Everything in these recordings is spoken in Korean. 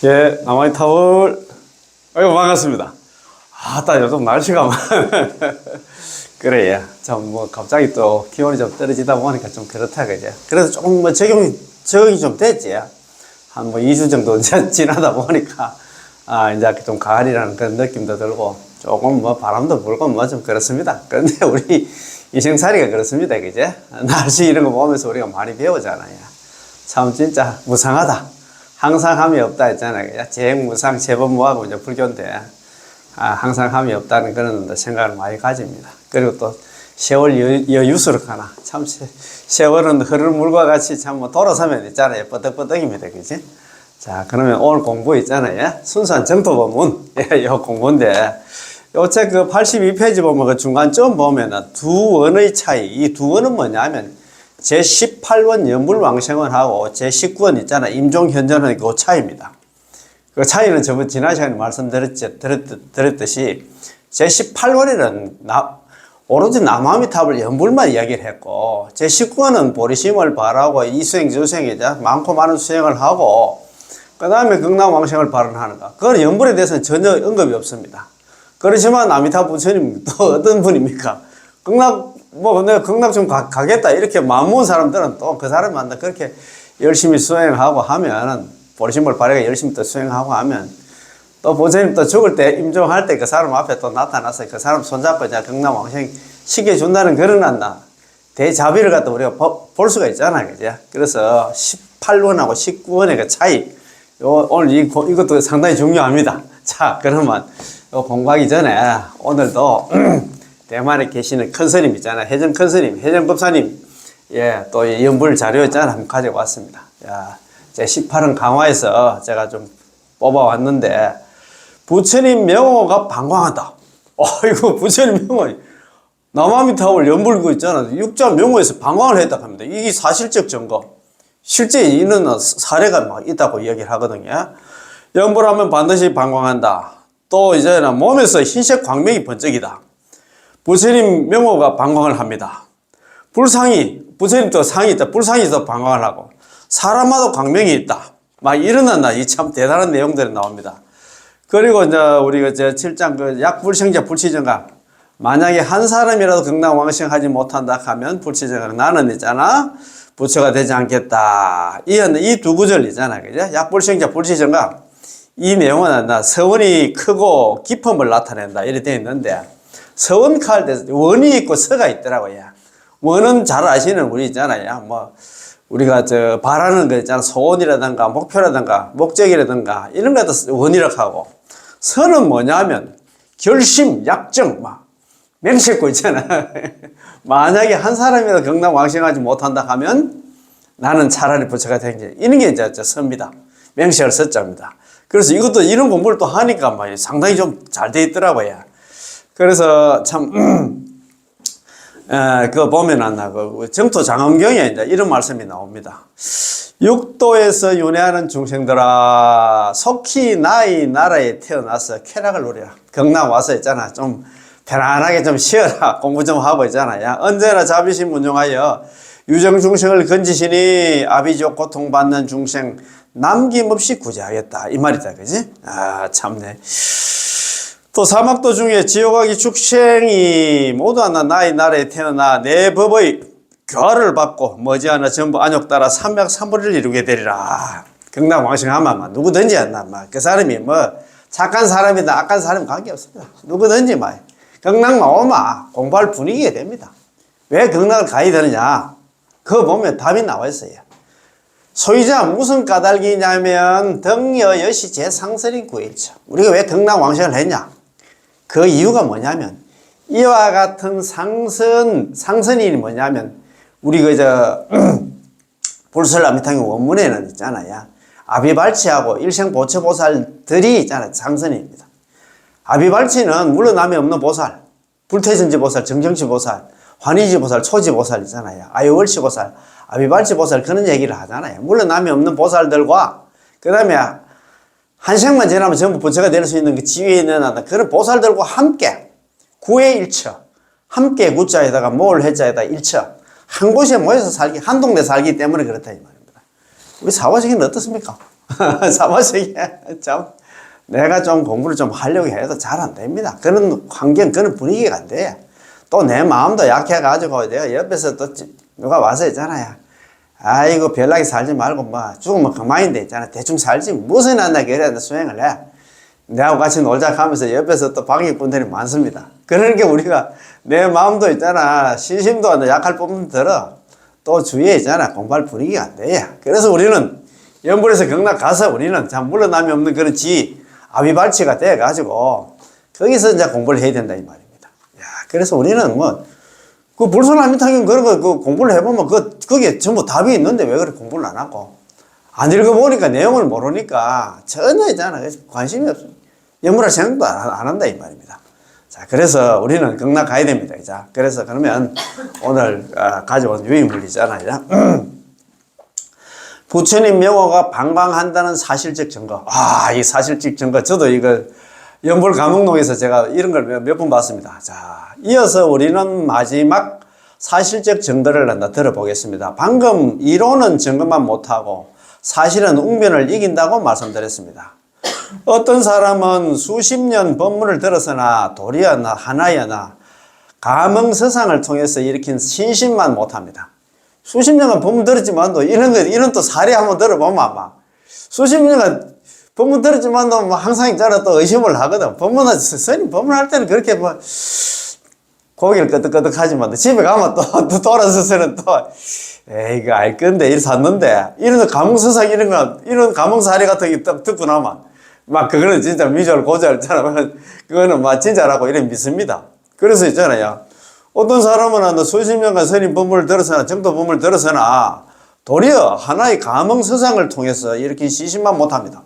예, 남아이 타월. 아이고, 반갑습니다. 딱 요즘 날씨가. 그래, 예. 참, 갑자기 또 기온이 좀 떨어지다 보니까 좀 그렇다, 그죠? 그래서 조금 적응이 좀 됐지. 한 2주 정도 지나다 보니까, 이제 좀 가을이라는 그런 느낌도 들고, 조금 바람도 불고 좀 그렇습니다. 그런데 우리 이생살이가 그렇습니다, 그죠? 날씨 이런 거 보면서 우리가 많이 배우잖아요. 참, 진짜 무상하다. 항상 함이 없다 했잖아요. 재행무상 재범무하고 이제 불교인데, 항상 함이 없다는 그런 생각을 많이 가집니다. 그리고 또 세월 여유스럽 하나. 참, 세월은 흐르는 물과 같이 참 돌아서면 있잖아요. 뻐덕뻐덕입니다. 그지? 자, 그러면 오늘 공부 있잖아요. 순수한 정토법문. 요 공부인데, 요 책 그 82페이지 보면 그 중간쯤 보면은 두 원의 차이. 이 두 원은 뭐냐면, 제18원 연불왕생원하고 제19원 있잖아. 임종현전의 그 차이입니다. 그 차이는 저번 지난 시간에 말씀드렸듯이 제18원에는 오로지 남아미탑을 연불만 이야기를 했고, 제19원은 보리심을 발하고 이수행 저수행이자 많고 많은 수행을 하고, 그 다음에 극락왕생을 발언하는 거. 그건 연불에 대해서는 전혀 언급이 없습니다. 그렇지만 아미타 부처님 또 어떤 분입니까? 내가 극락 좀 가겠다. 이렇게 마음 먹은 사람들은 또 그 사람한테 그렇게 열심히 수행하고 하면은, 보리심을 발휘가 열심히 또 수행하고 하면, 또 부처님 또 죽을 때, 임종할 때 그 사람 앞에 또 나타나서 그 사람 손잡고 이제 극락왕생 시켜준다는 그런 대자비를 갖다 우리가 볼 수가 있잖아요. 그죠? 그래서 18원하고 19원의 그 차이, 오늘 이것도 상당히 중요합니다. 자, 그러면 공부하기 전에 오늘도 대만에 계시는 큰 스님 있잖아요. 해전 큰 스님, 해전법사님, 또 연불 자료 있잖아요. 한번 가지고 왔습니다. 제 18은 강화에서 제가 좀 뽑아왔는데, 부처님 명호가 방광한다. 이거 부처님 명호, 남아미타월 연불 있잖아. 육자 명호에서 방광을 했다고 합니다. 이게 사실적 증거. 실제 있는 사례가 막 있다고 이야기를 하거든요. 연불하면 반드시 방광한다. 또 이제는 몸에서 흰색 광명이 번쩍이다. 부처님 명호가 방광을 합니다. 부처님도 상이 있다. 불상이도 방광을 하고, 사람마다 광명이 있다. 막 이런 이 참 대단한 내용들이 나옵니다. 그리고 이제 우리가 제 7장 그 약불생자 불치정각. 만약에 한 사람이라도 극락왕생하지 못한다 하면 불치정각 나는 있잖아. 부처가 되지 않겠다. 이 두 구절 있잖아. 그죠? 약불생자 불치정각. 이 내용은 서원이 크고 깊음을 나타낸다. 이렇게 되어 있는데, 서원칼 때 원이 있고 서가 있더라고요. 원은 잘 아시는 우리 있잖아요. 우리가 바라는 거 있잖아. 소원이라든가 목표라든가 목적이라든가 이런 것도 원이라고 하고, 서는 뭐냐면 결심, 약정, 맹세코 있잖아. 만약에 한 사람이라도 극락왕생하지 못한다 하면 나는 차라리 부처가 되겠지. 이런 게 이제 서입니다. 맹세할 서자입니다. 그래서 이것도 이런 공부를 또 하니까 상당히 좀 잘 돼 있더라고요. 그래서 참, 그거 보면은, 정토 장엄경에 이제 이런 말씀이 나옵니다. 육도에서 윤회하는 중생들아, 속히 나의 나라에 태어나서 쾌락을 누리라. 경남 와서 있잖아. 좀 편안하게 좀 쉬어라. 공부 좀 하고 있잖아요. 언제나 자비심 운용하여 유정중생을 건지시니 아비족 고통받는 중생 남김없이 구제하겠다. 이 말이다. 그지? 참네. 또 사막도 중에 지옥하기 축생이 모두 하나 나의 나라에 태어나 내 법의 교화를 받고 머지않아 전부 안욕 따라 삼백삼불을 이루게 되리라. 극락왕생하면 누구든지 그 사람이 착한 사람이다 악한 사람 관계없습니다. 누구든지 극락만 오면 공부할 분위기가 됩니다. 왜 극락을 가야 되느냐? 그거 보면 답이 나와 있어요. 소유자 무슨 까닭이냐면 등여 여시 제상설인 구일처. 우리가 왜 극락왕생을 했냐? 그 이유가 뭐냐면, 이와 같은 상선이 뭐냐면, 우리 불설아미탕의 원문에는 있잖아요. 아비발치하고 일생보처보살들이 있잖아요. 상선입니다. 아비발치는 물론 남이 없는 보살, 불태전지보살, 정정치보살, 환희지보살, 초지보살 있잖아요. 아유월치보살, 아비발치보살 그런 얘기를 하잖아요. 물론 남이 없는 보살들과, 그 다음에 한생만 지나면 전부 부처가 될 수 있는 그 지위에 있는 그런 보살들과 함께 구의 일처, 함께 구자에다가 모을 해자에다 일처, 한 곳에 모여서 살기, 한 동네 살기 때문에 그렇다 이 말입니다. 우리 사화생은 어떻습니까? 사무직이 참 내가 좀 공부를 좀 하려고 해도 잘 안 됩니다. 그런 환경, 그런 분위기가 안 돼. 또 내 마음도 약해가지고 내가 옆에서 또 누가 와서 있잖아요. 아이고 별나게 살지 말고 뭐 죽으면 그만인데 있잖아. 대충 살지 무슨 한다 그래 수행을 해. 내하고 같이 놀자 하면서 옆에서 또 방해꾼들이 많습니다. 그러니까 우리가 내 마음도 있잖아. 신심도 약할 뿐만 들어. 또 주위에 있잖아. 공부할 분위기가 안 돼. 그래서 우리는 연불에서 경락 가서 우리는 참 물러남이 없는 그런 아비발치가 돼가지고 거기서 이제 공부를 해야 된다 이 말입니다. 야, 그래서 우리는 뭐 그 불소나미탕경 그런 거 그 공부를 해보면 그게 전부 답이 있는데 왜 그렇게 공부를 안 하고 안 읽어보니까 내용을 모르니까 전혀 있잖아. 관심이 없어. 연불할 생각도 안 한다 이 말입니다. 자, 그래서 우리는 경락 가야 됩니다. 자, 그래서 그러면 오늘 가져온 유인물이잖아요. 부처님 명호가 방광한다는 사실적 증거. 이 사실적 증거. 저도 이거 연불 감옥록에서 제가 이런 걸 몇 번 봤습니다. 자, 이어서 우리는 마지막 사실적 증거를 한번 들어보겠습니다. 방금 이론은 증거만 못하고 사실은 웅변을 이긴다고 말씀드렸습니다. 어떤 사람은 수십 년 법문을 들어서나 도리였나 하나였나 감흥서상을 통해서 일으킨 신심만 못합니다. 수십 년간 법문 들었지만도 이런 또 사례 한번 들어보면 아마 수십 년간 법문 들었지만도 뭐 항상 있잖아 또 의심을 하거든. 스님 법문할 때는 그렇게 뭐 고개를 끄덕끄덕 하지만 집에 가면 또 돌아서서는 또 이거 알 건데 이래 샀는데 이런 감흥서상 이런 감흥 사례 같은 게 딱 듣고 나면 막 그거는 진짜 미절 고절 있잖아. 그거는 막 진짜라고 이래 믿습니다. 그래서 있잖아요. 어떤 사람은 수십 년간 스님 법문을 들어서나 정도 법문을 들어서나 도리어 하나의 감흥서상을 통해서 일으킨 시심만 못합니다.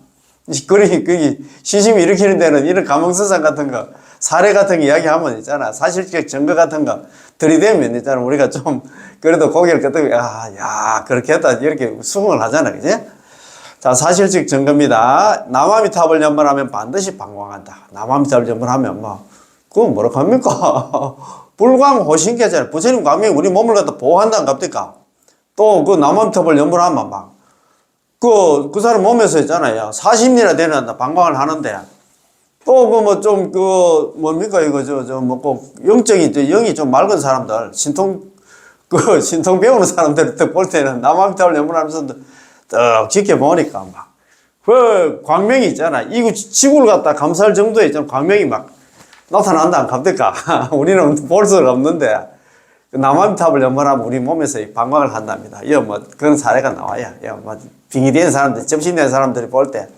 그게 시심이 일으키는 데는 이런 감흥서상 같은 거 사례 같은 거 이야기하면 있잖아. 사실적 증거 같은 거 들이대면 있잖아. 우리가 좀 그래도 고개를 끄덕여 그렇게 했다 이렇게 수긍을 하잖아. 그지? 자, 사실적 증거입니다. 남아미탑을 연번하면 반드시 방광한다. 남아미탑을 연번하면 뭐 그건 뭐라고 합니까? 불광호신계잖아요. 부처님 광명이 우리 몸을 갖다 보호한다는 겁니까? 또 그 남아미탑을 연번하면 막 그 사람 몸에서 있잖아요. 40년이나 되는 방광을 하는데 또 뭡니까 이거 뭐 꼭 영적인 영이 좀 맑은 사람들 신통 배우는 사람들 볼 때는 남아미탑을 연번하면서 딱 지켜보니까 막 그 광명이 있잖아. 이거 지구를 갖다 감쌀 정도의 있잖아. 광명이 막 나타난다 갑니까? 우리는 볼 수가 없는데 남아미탑을 연번하면 우리 몸에서 방광을 한답니다. 이거 뭐 그런 사례가 나와요. 이거 뭐 빙의 된 사람들, 점심된 사람들이 볼 때,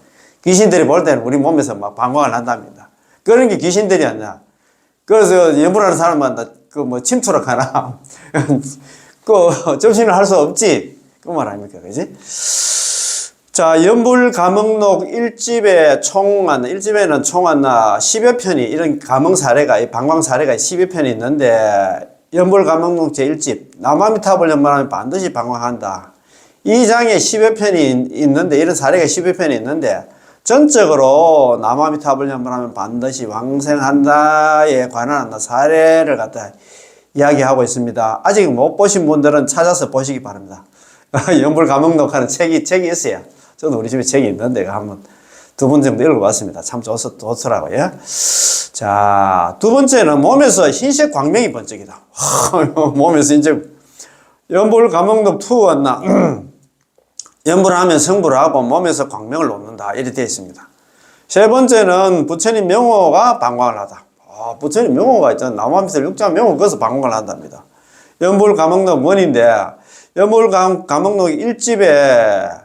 귀신들이 볼 때는 우리 몸에서 막 방광을 한답니다. 그런 게 귀신들이 아니야. 그래서 연분하는 사람은 뭐 침투력 하나, 점심을 할 수 없지. 그 말 아닙니까, 그지? 자, 연불감흥록 1집에 1집에는 총 한 10여 편이, 이런 감흥 사례가, 방광 사례가 10여 편이 있는데, 연불감흥록 제1집, 남아미탑을 연번하면 반드시 방광한다. 이 장에 10여 편이 있는데, 이런 사례가 10여 편이 있는데, 전적으로 남아미탑을 연번하면 반드시 왕생한다에 관한 사례를 갖다 이야기하고 있습니다. 아직 못 보신 분들은 찾아서 보시기 바랍니다. 연불감흥록 하는 책이 있어요. 저도 우리 집에 책이 있는데, 한번 2번 정도 읽어봤습니다. 참 좋더라고요. 자, 두 번째는 몸에서 흰색 광명이 번쩍이다. 몸에서 이제 연불감흥록 2 왔나? 연불하면 성불을 하고 몸에서 광명을 놓는다. 이렇게 되어 있습니다. 세 번째는 부처님 명호가 방광을 하다. 부처님 명호가 있잖아. 남아미서 육자 명호 거기서 방광을 한답니다. 연불감흥록 1인데 연불감흥록 1집에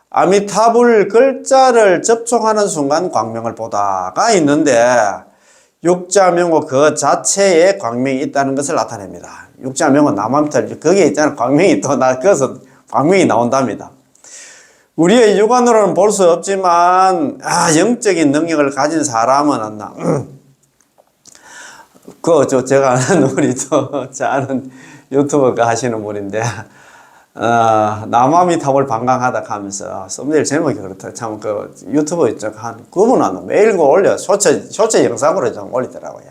아미타불 글자를 접촉하는 순간 광명을 보다가 있는데 육자명호 그 자체에 광명이 있다는 것을 나타냅니다. 육자명호 남아미탈 거기에 있잖아. 광명이 또 거기서 광명이 나온답니다. 우리의 육안으로는 볼 수 없지만 영적인 능력을 가진 사람은 제가 아는 우리 아는 유튜버가 하시는 분인데 남아미탑을 방광하다 하면서 썸네일 제목이 그렇다. 참 유튜브 있죠. 그분 매일 올려 쇼츠 영상으로 좀 올리더라고요.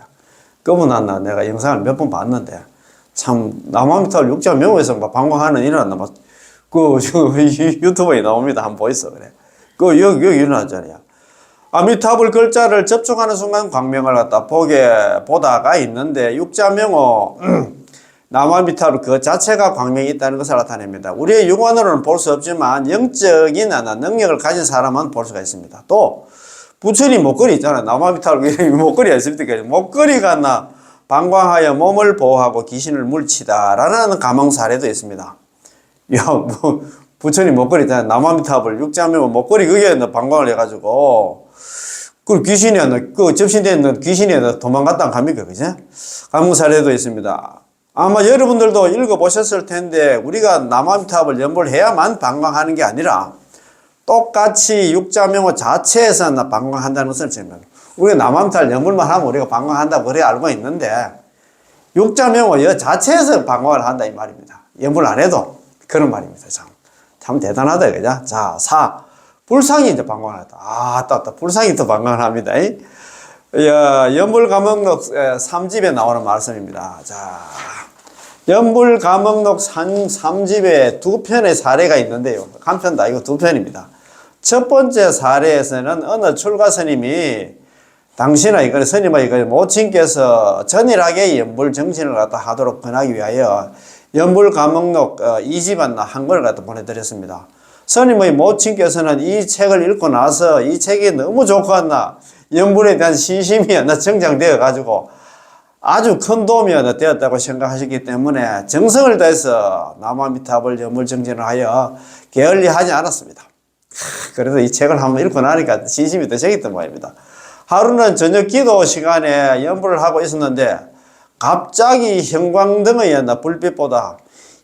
그분 내가 영상을 몇 번 봤는데 참 남아미탑을 육자명호에서 방광하는 일은 유튜브에 나옵니다. 한번 보이소. 그래. 여기 일어났잖아요. 아미타불 글자를 접촉하는 순간 광명을 갖다 보다가 있는데 육자명호 남아미타불 그 자체가 광명이 있다는 것을 나타냅니다. 우리의 육안으로는 볼 수 없지만 영적인 능력을 가진 사람은 볼 수가 있습니다. 또 부처님 목걸이 있잖아요. 남아미타불 목걸이가 있습니까? 목걸이가 방광하여 몸을 보호하고 귀신을 물치다라는 가망 사례도 있습니다. 부처님 목걸이 있잖아요. 남아미타불 육자명호 목걸이 그게 방광을 해가지고 그 귀신이 그 접신된 귀신이 도망갔다 갑니까? 그죠? 가망 사례도 있습니다. 아마 여러분들도 읽어보셨을 텐데 우리가 남아미타불 연불 해야만 방광하는 게 아니라 똑같이 육자명호 자체에서 방광한다는 것을 지금 우리가 남아미타불 연불만 하면 우리가 방광한다고 그래 알고 있는데 육자명호 여 자체에서 방광을 한다 이 말입니다. 연불 안 해도 그런 말입니다. 참 대단하다 그죠? 자, 불상이 이제 방광을 했다. 불상이 또 방광을 합니다. 연불감흥록 3집에 나오는 말씀입니다. 자, 연불감흥록 3집에 두 편의 사례가 있는데요. 한 편도 아니고 두 편입니다. 첫 번째 사례에서는 어느 출가 스님이 당신의 스님의 모친께서 전일하게 연불 정신을 갖다 하도록 권하기 위하여 연불감흥록 2집안 한 권을 갖다 보내드렸습니다. 스님의 모친께서는 이 책을 읽고 나서 이 책이 너무 좋고 연불에 대한 신심이 정장되어 가지고 아주 큰 도움이 되었다고 생각하셨기 때문에 정성을 다해서 남아미타불 연불정진을 하여 게을리하지 않았습니다. 그래서 이 책을 한번 읽고 나니까 신심이 더 생겼던 모양입니다. 하루는 저녁 기도 시간에 연불을 하고 있었는데 갑자기 형광등의 불빛보다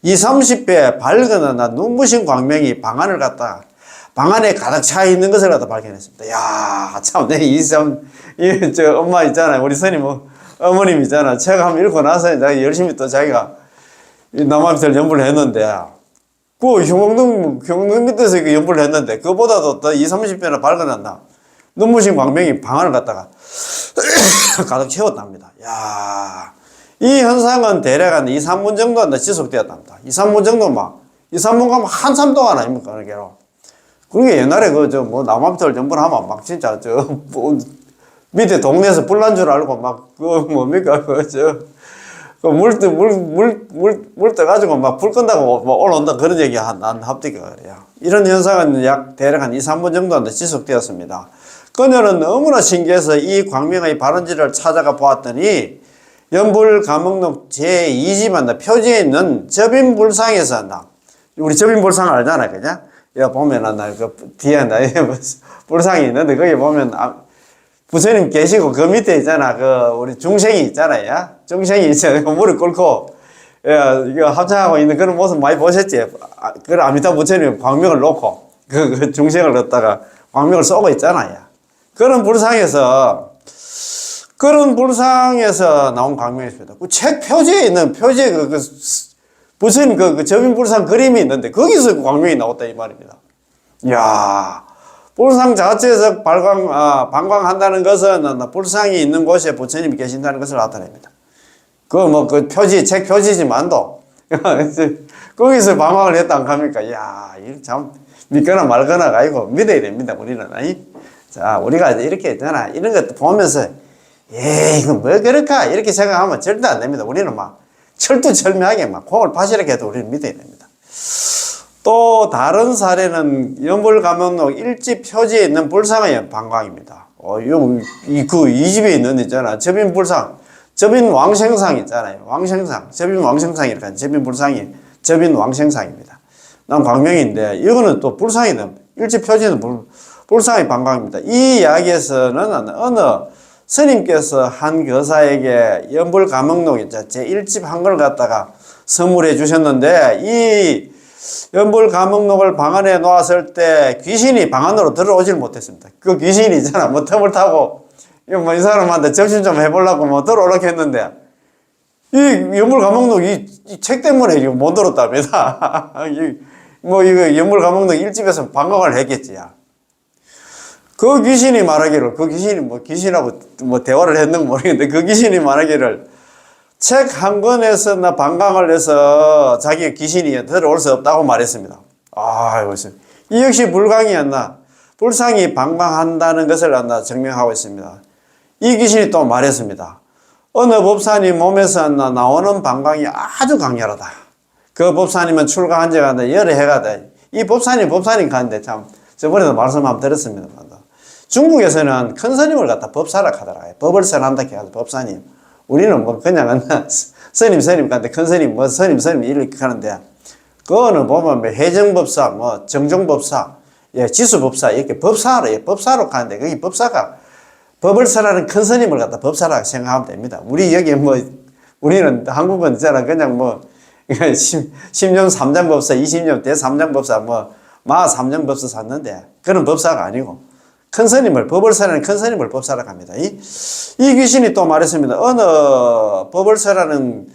20-30배 밝은 눈부신 광명이 방 안에 가득 차 있는 것을 갖다 발견했습니다. 야, 참, 저 엄마 있잖아요. 우리 스님 어머님 있잖아. 책 한번 읽고 나서 열심히 또 자기가 남아미타불 연불을 했는데, 그 형광등 밑에서 연불을 했는데, 그보다도 더 20-30배나 밝은 눈부신 광명이 방 안을 갖다가 가득 채웠답니다. 야, 이 현상은 대략 한 2-3분 정도 지속되었답니다. 2-3분 정도 2-3분 가면 한참 동안 아닙니까? 그러니까 옛날에 남아미타불 연불 하면 진짜 밑에 동네에서 불 난 줄 알고 물 떠가지고 불 끈다고 올라온다 그런 얘기 난 합디가 그래요. 이런 현상은 대략 한 2-3분 정도 지속되었습니다. 그녀는 너무나 신기해서 이 광명의 발원지를 찾아가 보았더니 연불감흥록 제2집안 표지에 있는 접인불상에서 우리 접인불상 알잖아요. 그죠? 여기 보면 뒤에 불상이 있는데 거기 보면 부처님 계시고 그 밑에 있잖아. 우리 중생이 있잖아요. 중생이 있잖아요. 무릎 꿇고 이거 합창하고 있는 그런 모습 많이 보셨지? 그 아미타 부처님 광명을 놓고 그 중생을 갖다가 광명을 쏘고 있잖아요. 그런 불상에서 나온 광명이었습니다. 그 책 표지에 있는 부처님 접인불상 그림이 있는데 거기서 광명이 나왔다 이 말입니다. 이야, 불상 자체에서 방광한다는 것은 불상이 있는 곳에 부처님이 계신다는 것을 나타냅니다. 책 표지지만도 거기서 방광을 했다 안 합니까? 이야, 이거 참 믿거나 말거나가 아니고 믿어야 됩니다. 우리는. 자, 우리가 이렇게 있잖아. 이런 것도 보면서 이거 뭐 그럴까? 이렇게 생각하면 절대 안 됩니다. 우리는 철두철미하게 콩을 파시렇게 해도 우리는 믿어야 됩니다. 또 다른 사례는 연불감흥록 1집 표지에 있는 불상의 방광입니다. 이 집에 있는 있잖아. 접인불상, 접인왕생상 있잖아요. 왕생상, 접인왕생상이 이렇게 접인불상이 접인왕생상입니다. 난 광명인데 이거는 또 불상이든 1집 표지는 불상의 방광입니다. 이 이야기에서는 어느 스님께서 한 교사에게 연불감흥록 제1집 한 걸 갖다가 선물해 주셨는데 이 연불감흥록을 방 안에 놓았을 때 귀신이 방 안으로 들어오질 못했습니다. 그 귀신이 있잖아. 틈을 타고 이 사람한테 접신 좀 해보려고 들어오려고 했는데 이 연불감흥록 이 책 때문에 못 들었답니다. 이거 연불감흥록 1집에서 방광을 했겠지. 그 귀신이 말하기를, 귀신하고 대화를 했는지 모르겠는데, 그 귀신이 말하기를, 책 한 권에서 방광을 해서 자기 귀신이 들어올 수 없다고 말했습니다. 이 역시 불광이었나? 불상이 방광한다는 것을 증명하고 있습니다. 이 귀신이 또 말했습니다. 어느 법사님 몸에서 나오는 방광이 아주 강렬하다. 그 법사님은 출가한 지가 여러 해가 돼. 이 법사님 가는데 참 저번에도 말씀 한번 드렸습니다. 중국에서는 큰 스님을 갖다 법사라 하더라고요. 법을 선한다 해가지고 법사님. 우리는 뭐 그냥 스님 간데 큰 스님 뭐 스님 이렇게 하는데 그거는 보면 뭐 해정법사 뭐 정정법사 지수법사 이렇게 법사로 가는데 거기 법사가 법을 설하는 큰 스님을 갖다 법사라고 생각하면 됩니다. 우리 여기 뭐 우리는 한국은 있잖아 그냥 뭐 10년 3장법사 20년 대3장법사 뭐 마 3장법사 샀는데 그런 법사가 아니고 큰 스님을 법을 설하는 큰 스님을 법사라고 합니다. 이 귀신이 또 말했습니다. 어느 법을 설하는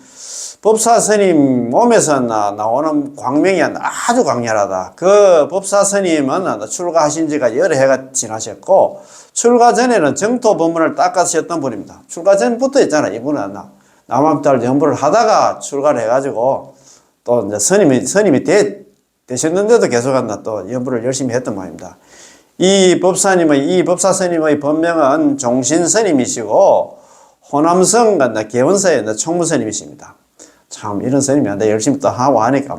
법사 스님 몸에서 나오는 광명이 아주 강렬하다. 그 법사 스님은 출가하신 지가 여러 해가 지나셨고 출가 전에는 정토 법문을 닦아쓰셨던 분입니다. 출가 전부터 있잖아요. 이분은 남암달 연부를 하다가 출가를 해가지고 또 이제 스님이 되셨는데도 계속 또 연부를 열심히 했던 모양입니다. 이 법사 스님의 본명은 종신 스님이시고 호남성 개원사의 총무 스님이십니다. 참 이런 스님이 열심히 또 하고 하니까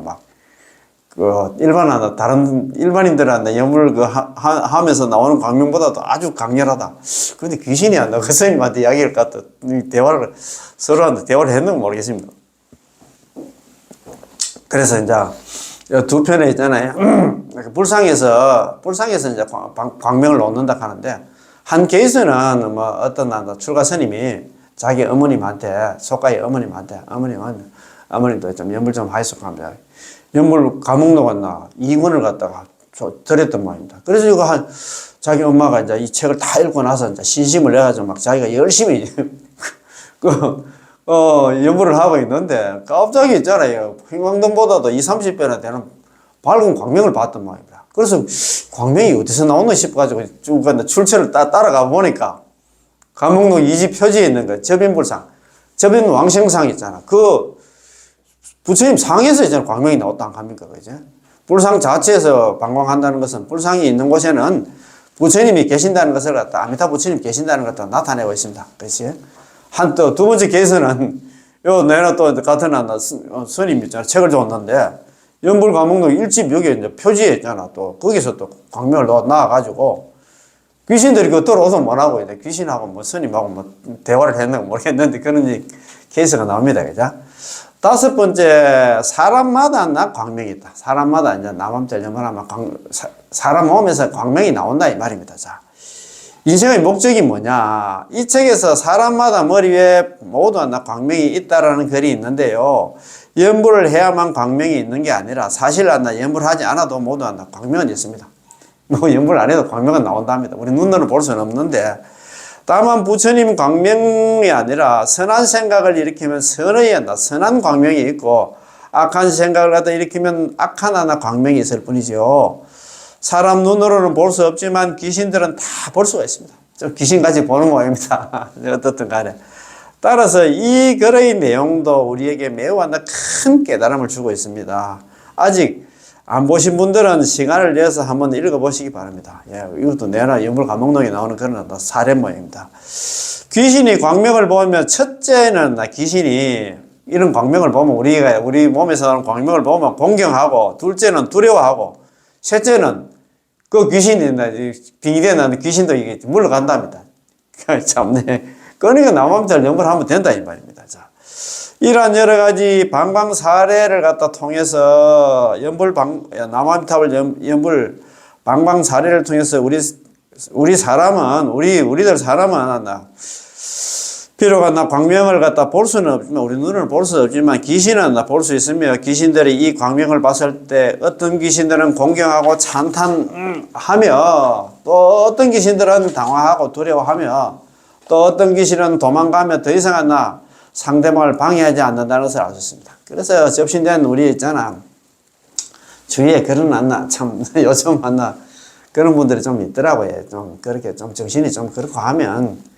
다른 일반인들한테 염을 하면서 나오는 광명보다도 아주 강렬하다. 그런데 귀신이 그 스님한테 이야기를 갖다 서로한테 대화를 했는지 모르겠습니다. 그래서 이제 두 편에 있잖아요. 불상에서 이제 광명을 놓는다 하는데 한 케이스는 뭐 어떤 출가 스님이 자기 어머님한테 속가의 어머님한테 어머님도 좀 연불 좀 하시고 합니다. 연불 감옥록은 2권을 갖다가 드렸던 모양입니다. 그래서 이거 자기 엄마가 이제 이 책을 다 읽고 나서 이제 신심을 내가지고 막 자기가 열심히 연불을 하고 있는데 갑자기 있잖아요. 횡광등보다도 20-30배나 되는 밝은 광명을 봤던 모양입니다. 그래서 광명이 어디서 나오나 싶어가지고 쭉 출처를 따라가 보니까 감옥록 2집 표지에 있는 거 접인불상, 접인 왕생상 있잖아. 그 부처님 상에서 이제 광명이 나왔다 합니까? 그죠? 불상 자체에서 방광한다는 것은 불상이 있는 곳에는 부처님이 계신다는 것을 갖다 아미타 부처님 계신다는 것을 갖다 나타내고 있습니다. 그렇지? 두 번째 케이스는 내가 또 같은 스님 있잖아. 책을 줬는데 연불 감옥록 1집 여기 이제 표지에 있잖아. 또 거기서 또 광명을 나와가지고 귀신들이 들어오서 뭐라고 이제 귀신하고 뭐 스님하고 뭐 대화를 했는가 모르겠는데 그런 케이스가 나옵니다. 그죠? 다섯 번째, 사람마다 광명이 있다. 사람마다 이제 남암절 연말하면 사람 몸에서 광명이 나온다 이 말입니다. 자, 인생의 목적이 뭐냐? 이 책에서 사람마다 머리 위에 모두 광명이 있다라는 글이 있는데요. 연불을 해야만 광명이 있는 게 아니라 사실 연불하지 않아도 모두 광명은 있습니다. 뭐 연불 안 해도 광명은 나온답니다. 우리 눈으로 볼 수는 없는데 다만 부처님 광명이 아니라 선한 생각을 일으키면 선한 광명이 있고 악한 생각을 갖다 일으키면 악한 광명이 있을 뿐이죠. 사람 눈으로는 볼 수 없지만 귀신들은 다 볼 수가 있습니다. 좀 귀신같이 보는 모양입니다. 어떻든 간에. 따라서 이 글의 내용도 우리에게 매우 큰 깨달음을 주고 있습니다. 아직 안 보신 분들은 시간을 내서 한번 읽어보시기 바랍니다. 이것도 내나 연불 감옥록에 나오는 그런 사례 모양입니다. 귀신이 광명을 보면 첫째는 귀신이 이런 광명을 보면 우리 몸에서 나오는 광명을 보면 공경하고 둘째는 두려워하고 셋째는 그 귀신이 빙의되어 나는 귀신도 이게 물러간답니다. 참네. 그러니까 남암절 연불 하면 된다 이 말입니다. 자, 이러한 여러 가지 방광 사례를 갖다 통해서 남암탑을 연불 방광 사례를 통해서 우리들 사람은 비록 광명을 갖다 볼 수는 없지만 우리 눈을 볼 수 없지만 귀신은 볼 수 있으며 귀신들이 이 광명을 봤을 때 어떤 귀신들은 공경하고 찬탄하며 또 어떤 귀신들은 당황하고 두려워하며 또 어떤 귀신은 도망가며 더 이상 상대방을 방해하지 않는다는 것을 알 수 있습니다. 그래서 접신된 우리 있잖아. 주위에 그런 참 요즘 그런 분들이 좀 있더라고요. 좀 그렇게 좀 정신이 좀 그렇고 하면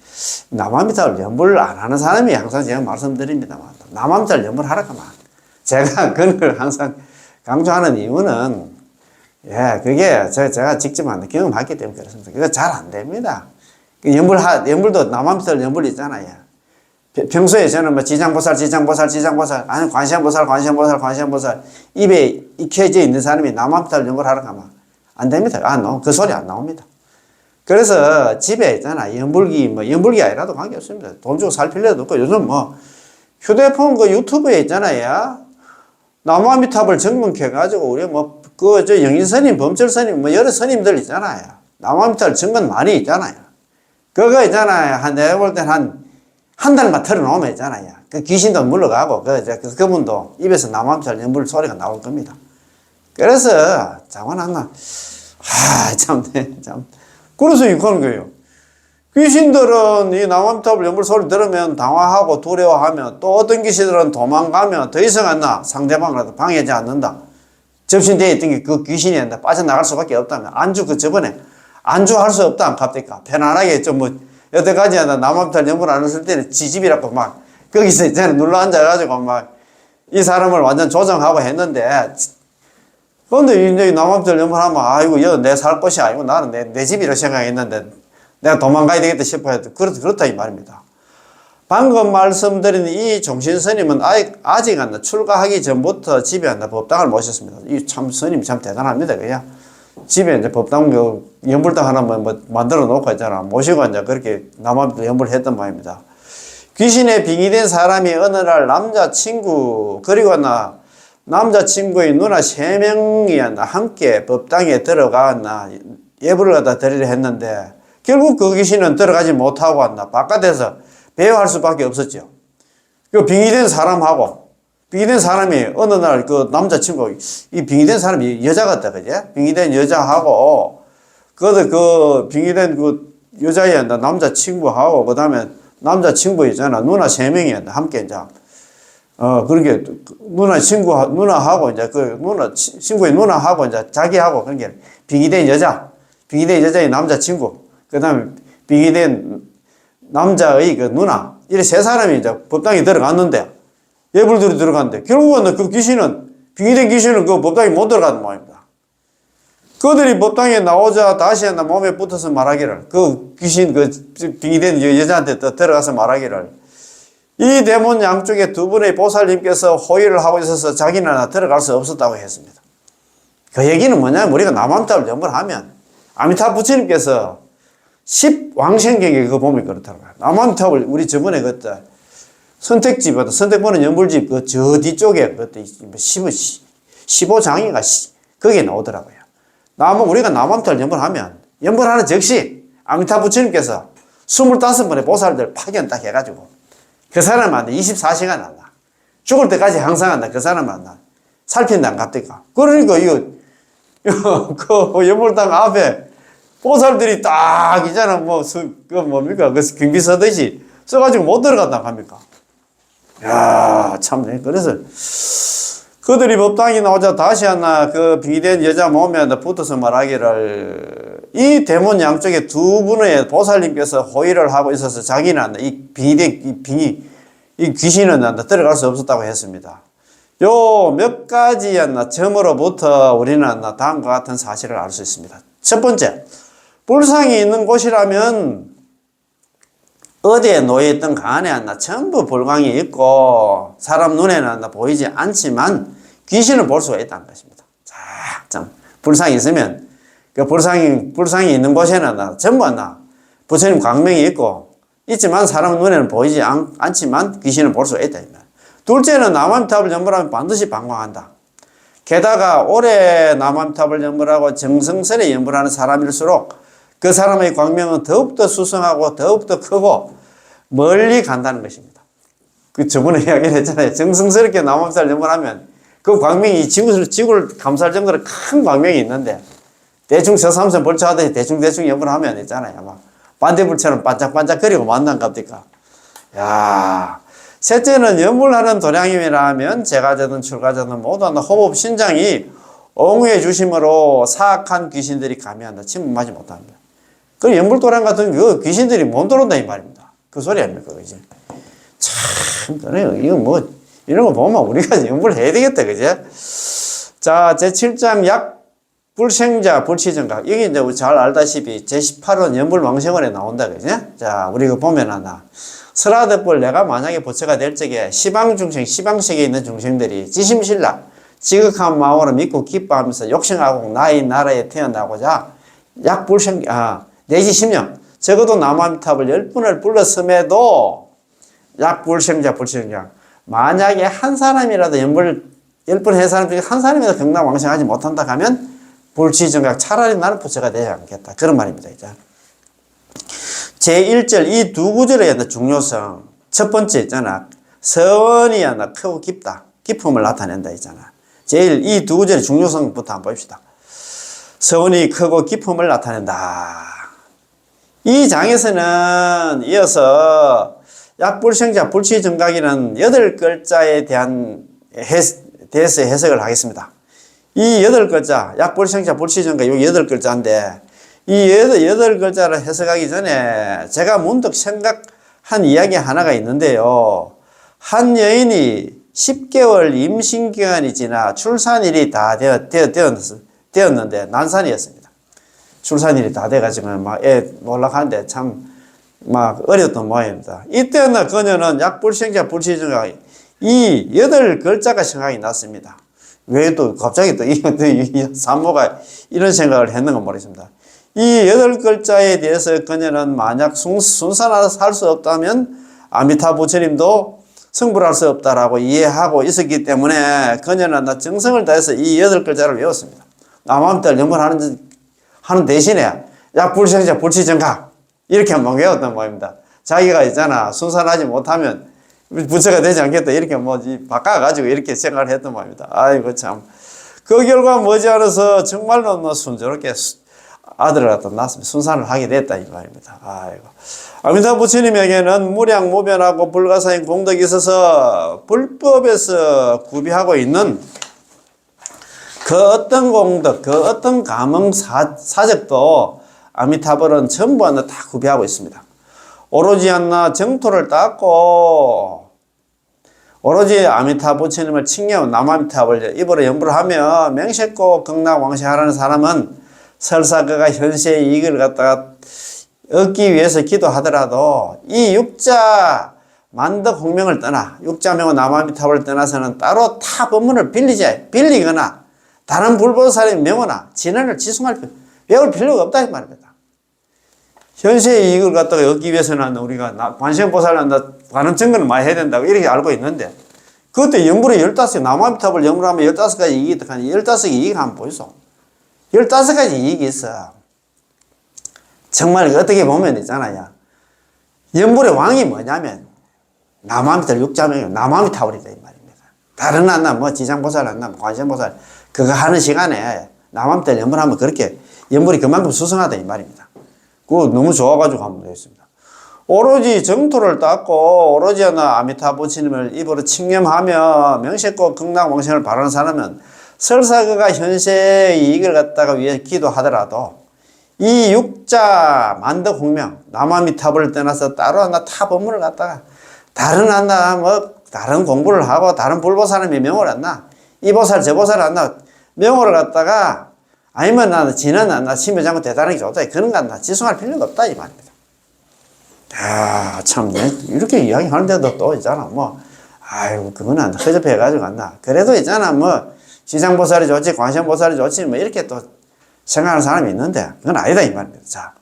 남암미탈 연불 안 하는 사람이 항상 제가 말씀드립니다만 남암미탈 연불 하라고 하면 제가 그걸 항상 강조하는 이유는 예, 그게 제가 직접 경험했기 때문에 그렇습니다. 그거 잘 안 됩니다. 연불도 남한별 연불 있잖아요. 평소에 저는 뭐 지장보살, 아니 관세음보살 입에 익혀져 있는 사람이 남한별 연불 하러 가면 안 됩니다. 그 소리 안 나옵니다. 그래서 집에 있잖아. 연불기 아니라도 관계없습니다. 돈 주고 살 필요도 없고 요즘 뭐 휴대폰 그 유튜브에 있잖아요. 나무아미탑을 증명해가지고 우리 영인스님, 범철스님 여러 스님들 있잖아요. 나무아미탑 증명 많이 있잖아요. 그거 있잖아요. 내가 볼 땐 한 달만 틀어놓으면 있잖아요. 그 귀신도 물러가고, 그분도 입에서 나무아미탑 연불 소리가 나올 겁니다. 그래서, 장관한나, 참. 그래서 이거는 거예요. 귀신들은 이 나무아미탑 연불 소리 들으면 당황하고 두려워하면 또 어떤 귀신들은 도망가면 더 이상 상대방이라도 방해하지 않는다. 접신되어 있던 게 그 귀신이 빠져나갈 수밖에 없다면 저번에 안주할 수 없다 갑니까? 편안하게 여태까지 남한탈 연불 안 했을 때는 지집이라고 거기서 있잖아 눌러 앉아가지고 이 사람을 완전 조정하고 했는데 그런데 이제 남한탈 연불 하면 아이고 여기 내 살 곳이 아니고 나는 내 집이라고 생각했는데 내가 도망가야 되겠다 싶어요. 그렇다 이 말입니다. 방금 말씀드린 이 종신스님은 아직 출가하기 전부터 집에 법당을 모셨습니다. 이 참 스님이 참 대단합니다. 그냥 집에 이제 법당 연불당 하나 만들어 놓고 있잖아. 모시고 이제 그렇게 남한테 연불을 했던 모양입니다. 귀신에 빙의된 사람이 어느 날 남자친구 그리고 남자친구의 누나 3명이 함께 법당에 들어가 예불을 갖다 드리려 했는데 결국 그 귀신은 들어가지 못하고 바깥에서 배회할 수밖에 없었죠. 그 빙의된 사람이 어느 날 그 남자친구, 이 빙의된 사람이 여자 같다, 그제? 빙의된 여자하고, 그 빙의된 그 여자의 남자친구하고, 그 다음에 남자친구 있잖아. 누나 3명이 함께 이제, 그렇게 누나하고 이제 친구의 누나하고 이제 자기하고 그런 게 빙의된 여자의 남자친구, 그 다음에 빙의된 남자의 그 누나, 이렇게 3사람이 이제 법당에 들어갔는데, 예불들이 들어갔는데, 결국은 빙의된 귀신은 그 법당에 못 들어가는 모양입니다. 그들이 법당에 나오자 다시 몸에 붙어서 말하기를, 빙의된 여자한테 또 들어가서 말하기를, 이 대문 양쪽에 두 분의 보살님께서 호의를 하고 있어서 자기는 들어갈 수 없었다고 했습니다. 그 얘기는 뭐냐면, 우리가 남한탑을 연불하면, 아미타 부처님께서 10왕생경에 그거 보면 그렇더라고요. 남한탑을 우리 저번에 선택보는 연불집 저 뒤쪽에 15장인가 거기에 나오더라고요. 우리가 남한탑을 연불하면 연불하는 즉시 아미타 부처님께서 25번의 보살들 파견 딱 해가지고 그 사람한테 24시간 죽을 때까지 항상 그 사람한테 살핀다 안 갑니까? 그러니까 그 연불당 앞에 보살들이 딱 있잖아, 뭡니까? 경비 서듯이 써가지고 못 들어간다 합니까? 야, 참, 그래서, 그들이 법당에 나오자 다시 그 빙의된 여자 몸에 붙어서 말하기를, 이 대문 양쪽에 두 분의 보살님께서 호의를 하고 있어서 자기는 이 귀신은 들어갈 수 없었다고 했습니다. 요 몇 가지 점으로부터 우리는 다음과 같은 사실을 알 수 있습니다. 첫 번째, 불상이 있는 곳이라면 어디에 놓여있던 간에 전부 불광이 있고 사람 눈에는 보이지 않지만 귀신을 볼 수가 있다는 것입니다. 자, 불상이 있으면 그 불상이 있는 곳에는 전부 부처님 광명이 있지만 사람 눈에는 보이지 않지만 귀신을 볼 수가 있다. 둘째는 남한탑을 연불하면 반드시 방광한다. 게다가 오래 남한탑을 연불하고 정성스레 연불하는 사람일수록 그 사람의 광명은 더욱더 수성하고 더욱더 크고 멀리 간다는 것입니다. 저번에 이야기를 했잖아요. 정성스럽게 남한탑을 연불하면 그 광명이 지구를 감쌀 정도로 큰 광명이 있는데 대충 서삼선 벌초하듯이 대충 연불하면 있잖아요. 반대불처럼 반짝반짝거리고 만난 겁니까? 야, 셋째는 연불하는 도량임이라면 제가자든 출가자든 모두 호법 신장이 옹후해 주심으로 사악한 귀신들이 감히한다. 침범하지 못합니다. 그 연불도량 같은 그 귀신들이 못 들어온다 이 말입니다. 그 소리 아닙니까? 그지? 참, 그래요. 이런 거 보면 우리가 연불을 해야 되겠다. 그지? 자, 제7장 약 불생자, 불치정각. 여기 이제 잘 알다시피 제18원 연불망생원에 나온다, 그지? 자, 우리 그 보면 하나. 설하득불 내가 만약에 부처가 될 적에 시방중생, 시방세계에 있는 중생들이 지심신락, 지극한 마음으로 믿고 기뻐하면서 욕심하고 나의 나라에 태어나고자 내지 10년, 적어도 남아미탑을 10분을 불렀음에도 약불생자, 불치정각. 만약에 한 사람이라도 연불 10분 한 사람 중에 한 사람이라도 경락왕생하지 못한다 하면 불치정각, 차라리 나는 부처가 되지 않겠다. 그런 말입니다. 이제. 제1절 이 두 구절의 중요성. 첫 번째 있잖아. 서원이 크고 깊다. 깊음을 나타낸다 있잖아. 제일 이 두 구절의 중요성부터 한번 봅시다. 서원이 크고 깊음을 나타낸다. 이 장에서는 이어서 약불생자, 불치정각이라는 8글자에 대해서 해석을 하겠습니다. 이 8글자, 약불생자, 불치정각, 여기 8글자인데, 이 8글자를 해석하기 전에 제가 문득 생각한 이야기 하나가 있는데요. 한 여인이 10개월 임신기간이 지나 출산일이 다 되었는데, 난산이었습니다. 출산일이 다 돼가지고 막 애 놀락하는데 막 어렸던 모양입니다. 이때는 그녀는 약불생자, 불치정각, 이 8글자가 생각이 났습니다. 왜 또 갑자기 또 이 산모가 이런 생각을 했는가 모르겠습니다. 이 8글자에 대해서 그녀는 만약 순산하여 살 수 없다면 아미타 부처님도 성불할 수 없다라고 이해하고 있었기 때문에 그녀는 정성을 다해서 이 8글자를 외웠습니다. 남아미타를 연번하는 대신에 약불생자, 불치정각 이렇게 한번 외웠단 말입니다. 자기가 있잖아 순산하지 못하면 부처가 되지 않겠다 이렇게 바꿔가지고 이렇게 생각을 했던 말입니다. 아이고 참 그 결과 머지않아서 정말로 순조롭게 아들을 갖다 낳았습니다. 순산을 하게 됐다 이 말입니다. 아이고 아미타 부처님에게는 무량무변하고 불가사인 공덕이 있어서 불법에서 구비하고 있는 그 어떤 공덕, 그 어떤 감흥 사적도 아미타불은 전부 하나 다 구비하고 있습니다. 오로지 정토를 닦고 오로지 아미타 부처님을 칭념 남아미타불 입으로 연불을 하며 맹세코 극락왕생하라는 사람은 설사 그가 현세의 이익을 갖다가 얻기 위해서 기도하더라도 이 육자 만덕 홍명을 떠나 육자명은 남아미타불을 떠나서는 따로 타 법문을 빌리거나 다른 불보살의 명호나 진언을 배울 필요가 없다 이 말입니다. 현세의 이익을 갖다가 얻기 위해서는 우리가 관세음보살한테 관음 증거를 많이 해야 된다고 이렇게 알고 있는데 그것도 연불에 15개 남아미탑을 연불하면 15가지 이익이 있다 하니 15개 이익 한번 보이소. 15가지 이익이 있어. 정말 어떻게 보면 있잖아요. 연불의 왕이 뭐냐면 남아미탑 육자명이 남아미타불이다 이 말입니다. 다른 한나 지장보살 한나 관세음보살 그거 하는 시간에 남아미탑 연불하면 그렇게 연불이 그만큼 수승하다 이 말입니다. 그거 너무 좋아가지고 하면 되겠습니다. 오로지 정토를 닦고 오로지 아미타 부처님을 입으로 칭념하며 명색고 극락왕생을 바라는 사람은 설사 그가 현세의 이익을 갖다가 위해 기도하더라도 이 육자 만덕 홍명 남아미타불을 떠나서 따로 하나 타 법문을 갖다가 다른 다른 공부를 하고 다른 불보살님의 명호를 한다. 이 보살 저 보살 한다. 명호를 갖다가 아니면 나는 지는 나 심여장고 대단하게 좋다. 그런 거 나 지송할 필요가 없다 이 말입니다. 아, 참 이렇게 이야기하는데도 또 있잖아 아이고 그거는 허접해가지고 안나. 그래도 있잖아 시장보살이 좋지 관세음보살이 좋지 이렇게 또 생각하는 사람이 있는데 그건 아니다 이 말입니다. 자,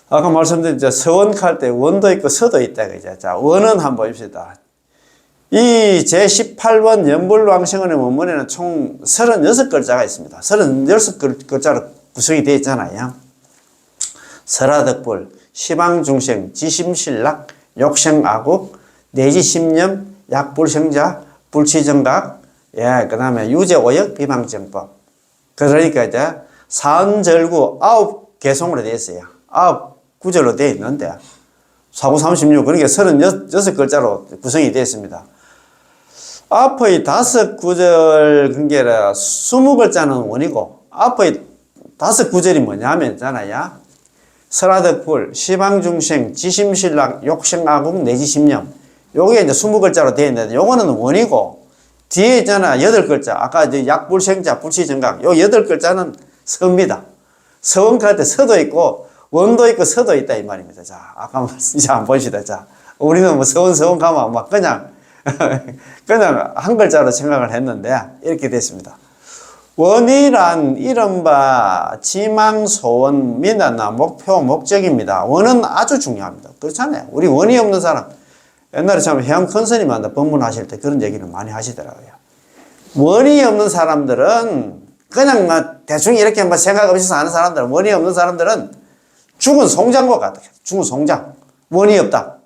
아까 말씀드린 서원할 때 원도 있고 서도 있다 그죠. 자, 원은 한번 봅시다. 이 제18번 연불왕생원의 원문에는 총 36글자가 있습니다. 36글자로 구성이 되어 있잖아요. 설하득불, 시방중생, 지심신락, 욕생아국, 내지심념, 약불생자, 불치정각, 그 다음에 유제오역, 비방정법. 그러니까 이제 사언절구 9개송으로 되어 있어요. 9구절로 되어 있는데, 4936, 그러니까 36글자로 구성이 되어 있습니다. 앞의 5구절 근계라 20글자는 원이고 앞의 5구절이 뭐냐면 있잖아요. 설하득불, 시방중생, 지심신락, 욕생아국, 내지심념. 요게 이제 20글자로 되어 있는데 요거는 원이고 뒤에 있잖아. 8글자. 아까 이제 약불생자, 불치정각. 요 8글자는 서입니다. 서원카한테 서도 있고, 원도 있고, 서도 있다. 이 말입니다. 자, 아까 이제 한번 보시다. 자, 우리는 뭐 서원 가면 막 그냥, 그냥 한 글자로 생각을 했는데, 이렇게 됐습니다. 원이란 이른바 지망, 소원, 미나나 목표, 목적입니다. 원은 아주 중요합니다. 그렇잖아요. 우리 원이 없는 사람, 옛날에 참 해양 큰 스님한테 법문하실 때 그런 얘기를 많이 하시더라고요. 원이 없는 사람들은 그냥 막 대충 이렇게 뭐 생각 없이 사는 사람들은, 원이 없는 사람들은 죽은 송장과 같아요. 죽은 송장. 원이 없다.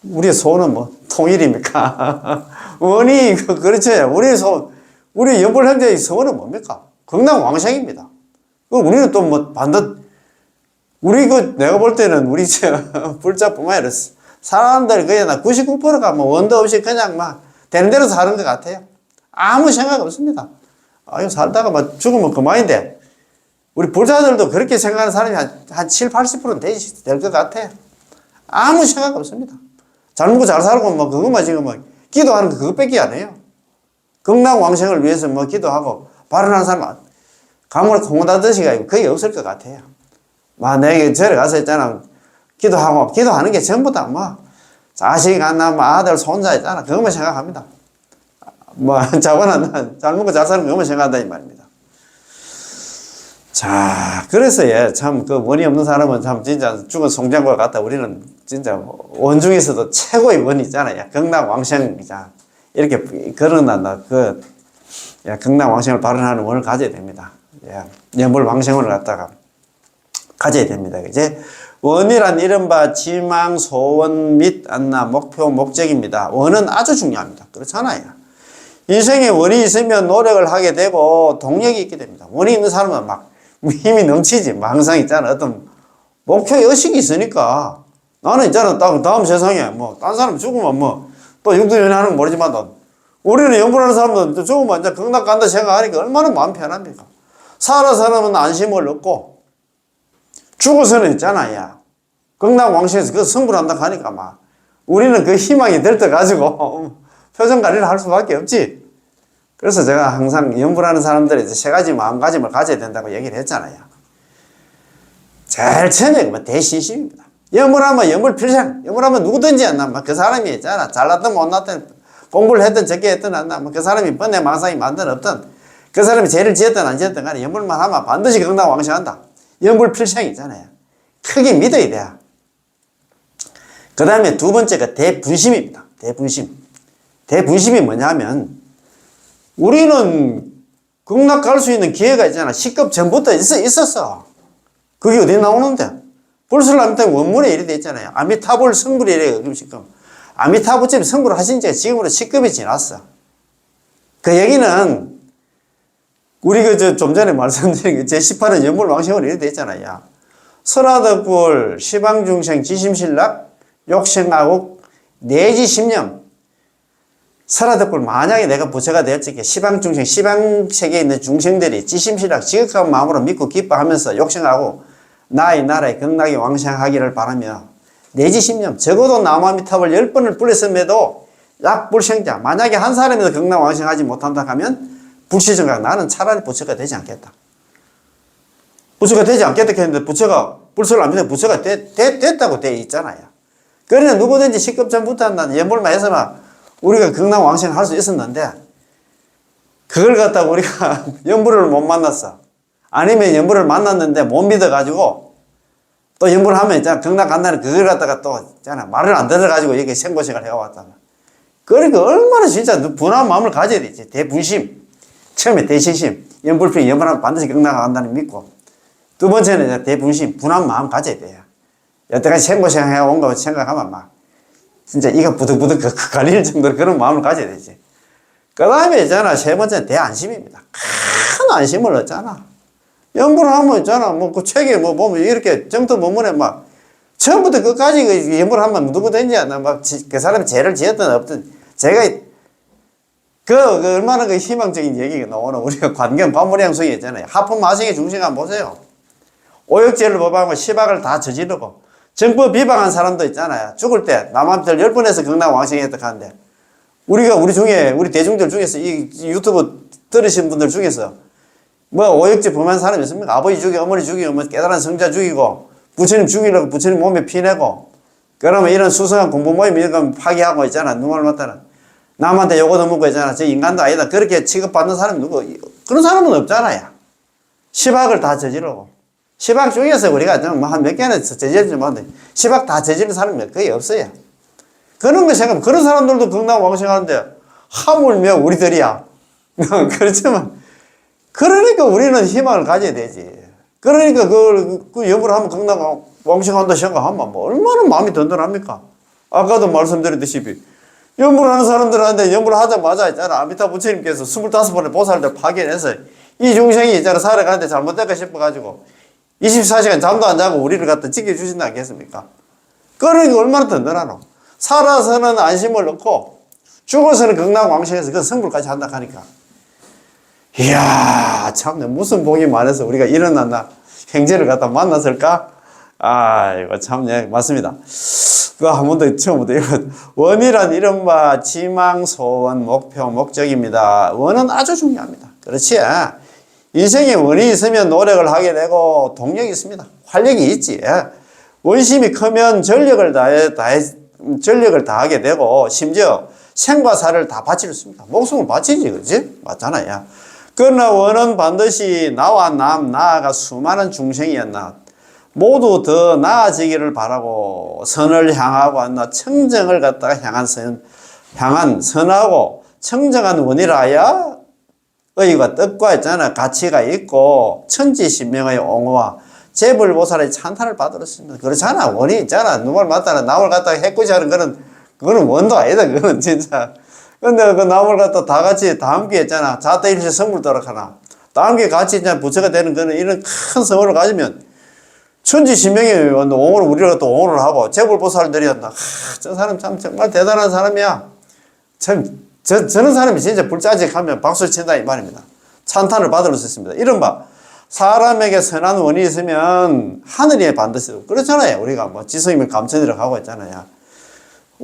우리의 소원은 뭐 통일입니까? 원이 그렇죠. 우리 연불 형제의 소원은 뭡니까? 건강왕생입니다. 우리는 또 뭐 우리 내가 볼 때는 우리 불자뿐만 아니라 사람들 거의 99%가 뭐 원도 없이 그냥 막 되는 대로 사는 것 같아요. 아무 생각 없습니다. 아유, 살다가 막 죽으면 그만인데, 우리 불자들도 그렇게 생각하는 사람이 한 7, 80%는 될 것 같아요. 아무 생각 없습니다. 잘 먹고 잘 살고 뭐 그것만 지금 뭐 기도하는 거 그것밖에 안 해요. 건강왕생을 위해서 뭐 기도하고 발언하는 사람은 가물에 콩고다듯이가 거의 없을 것 같아요. 내가 절에 가서 있잖아. 기도하는 게 전부 다 뭐, 자식 하나, 뭐 아들, 손자 있잖아. 그것만 생각합니다. 자고는 잘 먹고 잘 사는 그것만 생각한다, 이 말입니다. 자, 그래서 참, 원이 없는 사람은 참 진짜 죽은 송장과 같다. 우리는 진짜 원 중에서도 최고의 원이 있잖아요. 건강왕생이자. 이렇게 거론한다. 건강왕생을 발언하는 원을 가져야 됩니다. 연불왕생을 갖다가 가져야 됩니다. 이제 원이란 이른바 지망, 소원 및 안나 목표, 목적입니다. 원은 아주 중요합니다. 그렇잖아요. 인생에 원이 있으면 노력을 하게 되고 동력이 있게 됩니다. 원이 있는 사람은 막 힘이 넘치지. 항상 있잖아. 어떤 목표의 의식이 있으니까. 나는 있잖아. 다음 세상에 딴 사람 죽으면 또 육두연하는 건 모르지만, 우리는 연불하는 사람들은 죽으면 이제 극락 간다 생각하니까 얼마나 마음 편합니까? 살아서는 안심을 얻고, 죽어서는 있잖아, 극락왕생에서 그 성불한다 하니까 우리는 그 희망이 들떠가지고, 표정 관리를 할 수밖에 없지. 그래서 제가 항상 연불하는 사람들이 이제 3가지 마음가짐을 가져야 된다고 얘기를 했잖아요. 제일 처음에 대신심입니다. 연불하면 연불필생. 연불하면 누구든지 그 사람이 있잖아. 잘났든 못났든 공부를 했든 적게 했든 그 사람이 번뇌 망상이 많든 없든 그 사람이 죄를 지었든 안 지었든 간에 연불만 하면 반드시 건강왕생한다. 연불필생 있잖아요. 크게 믿어야 돼. 그 다음에 두 번째가 대분심입니다. 대분심. 대분심이 뭐냐면, 우리는 극락 갈 수 있는 기회가 있잖아. 시급 전부터 있었어. 그게 어디 나오는데? 불설람때 원문에 이래 돼 있잖아요. 아미타불 성불이 이래, 지금. 아미타불집이 성불을 하신 지가 지금으로 10급이 지났어. 그 얘기는, 우리 좀 전에 말씀드린 제18은 연불왕생으로 이래 돼 있잖아요. 설화덕불, 시방중생, 지심신락, 욕생하국, 내지심령. 설화덕불, 만약에 내가 부처가 되었지, 시방중생, 시방세계에 있는 중생들이 지심신락, 지극한 마음으로 믿고 기뻐하면서 욕생하고, 나의 나라에 극락이 왕생하기를 바라며, 내지심령, 적어도 나무아미탑을 10번을 불렀음에도 약불생자, 만약에 한 사람에서 극락 왕생하지 못한다 하면 불시정각, 나는 차라리 부처가 되지 않겠다. 부처가 되지 않겠다 했는데 부처가 불설을 안 믿는 부처가 됐다고 돼 있잖아요. 그러나 누구든지 10급 전부터 한다는 연불만 해서만 우리가 극락 왕생을 할 수 있었는데, 그걸 갖다가 우리가 연불을 못 만났어. 아니면 연불을 만났는데 못 믿어가지고 또 연불을 하면 있잖아. 극락 간다는 그걸 갖다가 또 있잖아. 말을 안 들어가지고 이렇게 생고생을 해왔잖아. 그러니까 얼마나 진짜 분한 마음을 가져야 되지. 대분심. 처음에 대신심. 연불필 연불하면 반드시 극락 간다는 믿고. 두 번째는 이제 대분심. 분한 마음 가져야 돼요. 여태까지 생고생 해온 거 생각하면 진짜 이가 부득부득 갈릴 정도로 그런 마음을 가져야 되지. 그 다음에 있잖아. 세 번째는 대안심입니다. 큰 안심을 얻잖아. 연불을 하면 있잖아. 그 책에 보면 이렇게 정토 본문에 처음부터 끝까지 연불을 하면 누구든지 그 사람이 죄를 지었든 없든 제가 얼마나 희망적인 얘기가 나오나. 우리가 관경 관무량성이 있잖아요. 하품마성의 중심 한번 보세요. 오역죄를 범하고 시박을 다 저지르고 정법 비방한 사람도 있잖아요. 죽을 때 남한별 10번에서 극락 왕생했다 하는데 우리 중에, 우리 대중들 중에서 이 유튜브 들으신 분들 중에서 뭐 오역지 범한 사람이 있습니까? 아버지 죽이고 어머니 죽이고 뭐 깨달은 성자 죽이고 부처님 죽이려고 부처님 몸에 피내고 그러면 이런 수상한 공부 모임 이런 거 파기하고 있잖아. 누구를 맡아라. 남한테 요거 넘고 있잖아. 저 인간도 아니다. 그렇게 취급받는 사람이 누구? 그런 사람은 없잖아요. 시박을 다 저지르고. 시박 중에서 우리가 좀 한 몇 개는 저지르지 못해. 시박 다 저지르는 사람이 거의 없어요. 그런 거 생각하면 그런 사람들도 건강왕생하는데 하물며 우리들이야. 그렇지만 그러니까 우리는 희망을 가져야 되지. 그러니까 그 연불을 하면 건강왕생한다 생각하면 뭐 얼마나 마음이 든든합니까? 아까도 말씀드렸듯이 연불하는 사람들한테 연불하자마자 있잖아. 아미타 부처님께서 25번의 보살들 파견해서 이 중생이 있잖아. 살아가는데 잘못될까 싶어가지고 24시간 잠도 안 자고 우리를 갖다 지켜주신다 않겠습니까? 그러니까 얼마나 든든하노. 살아서는 안심을 넣고 죽어서는 건강왕생해서 그 성불까지 한다 하니까 이야 참 무슨 복이 많아서 우리가 일어났나 형제를 갖다 만났을까? 아 이거 참 네, 맞습니다. 그거 한 번 더 처음부터 이거 원이란 이른바 지망, 소원, 목표, 목적입니다. 원은 아주 중요합니다. 그렇지? 인생에 원이 있으면 노력을 하게 되고 동력이 있습니다. 활력이 있지. 원심이 크면 전력을 다하게 되고 심지어 생과 사를 다 바칠 수 있습니다. 목숨을 바치지, 그지? 맞잖아요. 그러나 원은 반드시 나와 나아가 수많은 중생이었나 모두 더 나아지기를 바라고 선을 향하고 한나 청정을 갖다가 향한 선하고 청정한 원이라야 의와 뜻과 있잖아 가치가 있고 천지신명의 옹호와 재불보살의 찬탄을 받으셨습니다. 그렇잖아. 원이 있잖아. 누굴 맡다가 나무를 갖다가 해코지 하는 그거는 원도 아니다. 그거는 진짜. 근데 그 나무를 갖다 다 같이 다 함께 했잖아. 자타일시 성불도록 하나. 다 함께 같이 이제 부처가 되는 거는 이런 큰 성을 가지면 천지신명의 옹호를 우리가 또 옹호를 하고 재불보살들이었다. 저 사람 참 정말 대단한 사람이야. 참 저런 사람이 진짜 불짜직하면 박수를 친다 이 말입니다. 찬탄을 받을 수 있습니다. 이른바 사람에게 선한 원이 있으면 하늘이 반드시 그렇잖아요. 우리가 뭐 지성이면 감천이라고 하고 있잖아요.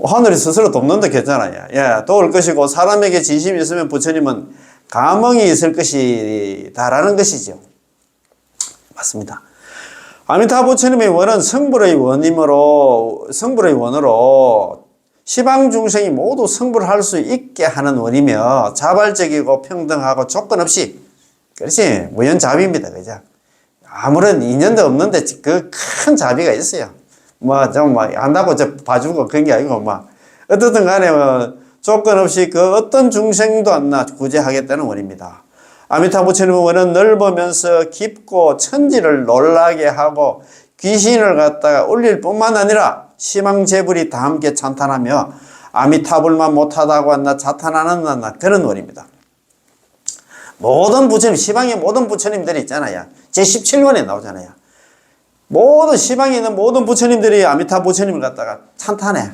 하늘이 스스로 돕는다 했잖아요. 예, 도울 것이고 사람에게 진심이 있으면 부처님은 감흥이 있을 것이다라는 것이죠. 맞습니다. 아미타 부처님의 원은 성불의 원으로 시방 중생이 모두 성불할 수 있게 하는 원이며 자발적이고 평등하고 조건 없이 그렇지 무연자비입니다. 그죠? 아무런 인연도 없는데 그 큰 자비가 있어요. 뭐 좀 뭐 한다고 저 봐주고 그런 게 아니고 뭐 어떻든 간에 뭐 조건 없이 그 어떤 중생도 안나 구제하겠다는 원입니다. 아미타 부처님의 원은 넓으면서 깊고 천지를 놀라게 하고 귀신을 갖다가 올릴 뿐만 아니라 시망재불이 다 함께 찬탄하며 아미타불만 못하다고 한나 자탄하는 한나 그런 원입니다. 모든 부처님, 시방의 모든 부처님들이 있잖아요. 제17원에 나오잖아요. 모든 시방에 있는 모든 부처님들이 아미타 부처님을 갖다가 찬탄해.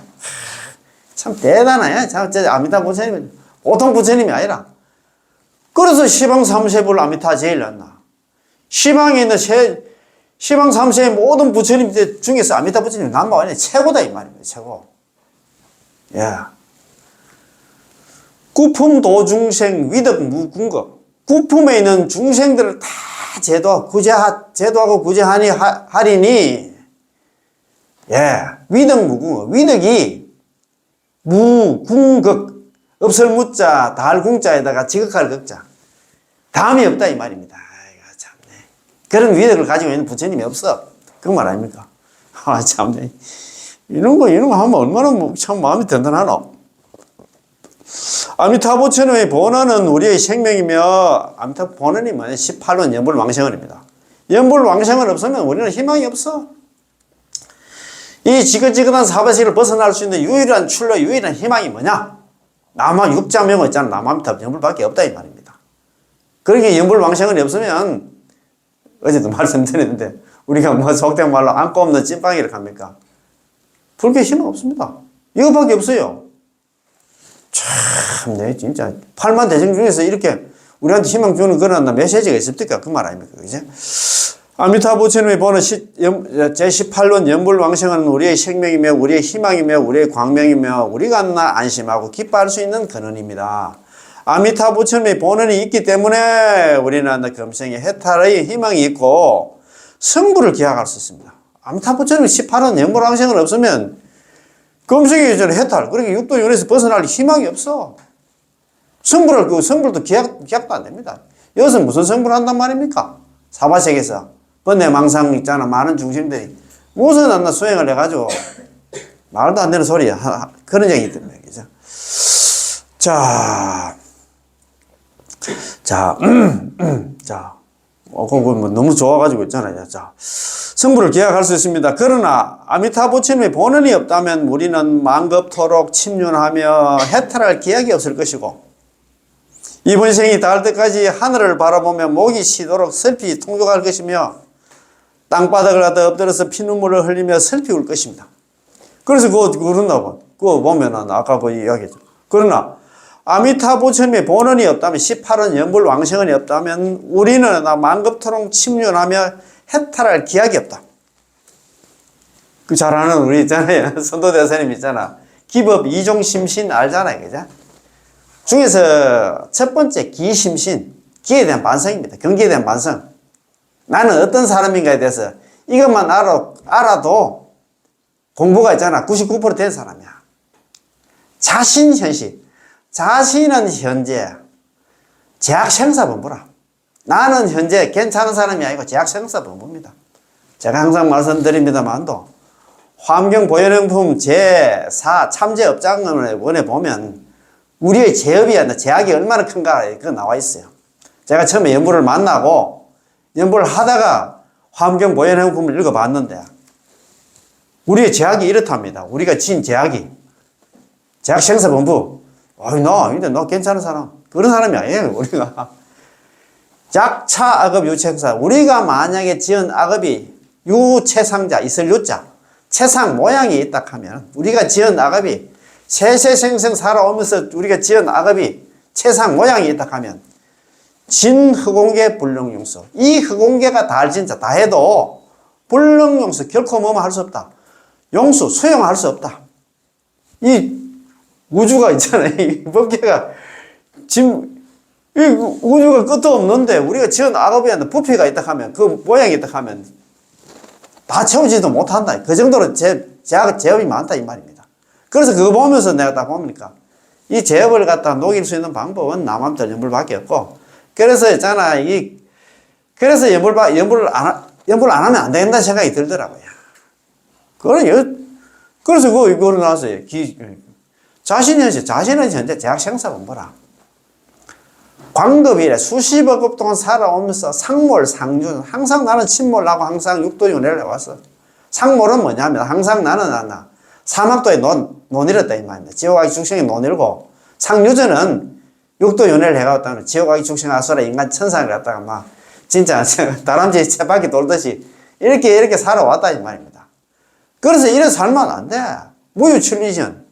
참 대단해. 참, 아미타 부처님은 보통 부처님이 아니라. 그래서 시방 삼세불 아미타 제일 낫나. 시방에 있는 시방 삼세의 모든 부처님들 중에서 아미타 부처님이 남바원이 최고다 이 말입니다. 최고. 예. 구품 도중생 위덕 무궁거. 구품에 있는 중생들을 다 제도하고 구제하리니, 예, 위덕 무궁어. 위덕이 무궁극, 없을 무자, 다할 궁자에다가 지극할 극자. 다음이 없다 이 말입니다. 아이고, 참네. 그런 위덕을 가지고 있는 부처님이 없어. 그 말 아닙니까? 아, 참네. 이런 거 하면 얼마나 참 마음이 든든하노? 아미타 부처님의 본원은 우리의 생명이며 아미타 본원이 뭐냐? 18원 연불왕생원입니다. 연불왕생원 없으면 우리는 희망이 없어. 이 지긋지긋한 사바세를 벗어날 수 있는 유일한 출로 유일한 희망이 뭐냐? 남한 육자명은 있잖아. 남아미타 연불밖에 없다 이 말입니다. 그러니까 연불왕생원이 없으면 어제도 말씀드렸는데 우리가 뭐 속된 말로 안고 없는 찐빵이라고 합니까? 불교에 희망 없습니다. 이거밖에 없어요. 참, 네, 진짜. 8만 대중 중에서 이렇게 우리한테 희망 주는 그런 메시지가 있습니까? 그 말 아닙니까? 그죠? 아미타 부처님이 보는 제18론 연불왕생은 우리의 생명이며 우리의 희망이며 우리의 광명이며 우리가 안심하고 기뻐할 수 있는 근원입니다. 아미타 부처님의 본원이 있기 때문에 우리는 금생에 해탈의 희망이 있고 성부를 기약할 수 있습니다. 아미타 부처님 18원 연불왕생은 없으면 금생에 이제는 해탈, 그러니까 육도윤회에서 벗어날 희망이 없어. 성불도 기약도 안 됩니다. 여기서 무슨 성불을 한단 말입니까? 사바sek에서 번뇌망상 있잖아. 많은 중심들이 무슨 한나 수행을 해가지고 말도 안 되는 소리야. 그런 얘기 때문에. 그죠? 자, 그거 너무 좋아가지고 있잖아요. 자, 성부를 기약할 수 있습니다. 그러나 아미타 부처님의 본원이 없다면 우리는 만급토록 침륜하며 해탈할 기약이 없을 것이고 이번 생이 닿을 때까지 하늘을 바라보며 목이 쉬도록 슬피 통곡할 것이며 땅바닥을 갖다 엎드려서 피눈물을 흘리며 슬피 울 것입니다. 그래서 그런다고 그거 보면은 아까 그 이야기죠. 그러나 아미타 부처님의 본원이 없다면 18원 연불 왕생원이 없다면 우리는 만급토록 침륜하며 해탈할 기약이 없다. 그 잘 아는 우리 있잖아요. 선도대사님 있잖아. 기법 이종심신 알잖아요. 그죠? 중에서 첫 번째 기심신, 기에 대한 반성입니다. 경기에 대한 반성. 나는 어떤 사람인가에 대해서 이것만 알아도 공부가 있잖아. 99% 된 사람이야. 자신현실. 자신은 현재 제약생사본부라. 나는 현재 괜찮은 사람이 아니고 제약생사본부입니다. 제가 항상 말씀드립니다만도 환경보현용품 제4 참제업장원에 보면 우리의 제약이 얼마나 큰가 그거 나와 있어요. 제가 처음에 연불을 만나고 연불을 하다가 환경보현용품을 읽어봤는데 우리의 제약이 이렇답니다. 우리가 지은 제약이 제약생사본부. 너 괜찮은 사람. 그런 사람이 아니에요, 우리가. 약차 악업 유체상자. 우리가 만약에 지은 악업이 유체상자, 있을 유자. 체상 모양이 있다 하면, 우리가 지은 악업이 세세생생 살아오면서 우리가 지은 악업이 체상 모양이 있다 하면, 진흑공계 불능용수. 이 흑공계가 다 해도 불능용수. 결코 뭐뭐 할 수 없다. 용수, 수용할 수 없다. 이 우주가 있잖아요. 이 법계가 지금 이 우주가 끝도 없는데 우리가 지은 악업이한테 부피가 있다 하면 그 모양이 있다 하면 다 채우지도 못한다. 그 정도로 제업이 많다 이 말입니다. 그래서 그거 보면서 내가 딱 보니까 이 제업을 갖다 녹일 수 있는 방법은 남함들 연불밖에 없고 그래서 있잖아 그래서 연불을 안 하면 안 된다 생각이 들더라고요. 그래서 이거를 나왔어요. 자신은 현재 제약생사본부라. 광급이래 수십억 급 동안 살아오면서 상몰, 상준. 항상 나는 침몰하고 항상 육도윤회를 해왔어. 상몰은 뭐냐면 항상 나는 사막도에 논일었다 이 말입니다. 지옥아기 축생에 논일고 상유전은 육도윤회를 해갔다는 지옥아기 축생 아수라 인간 천상을 갖다가 막 진짜 다람쥐 채바퀴 돌듯이 이렇게 살아왔다 이 말입니다. 그래서 이래 살면 안 돼. 무유출리전.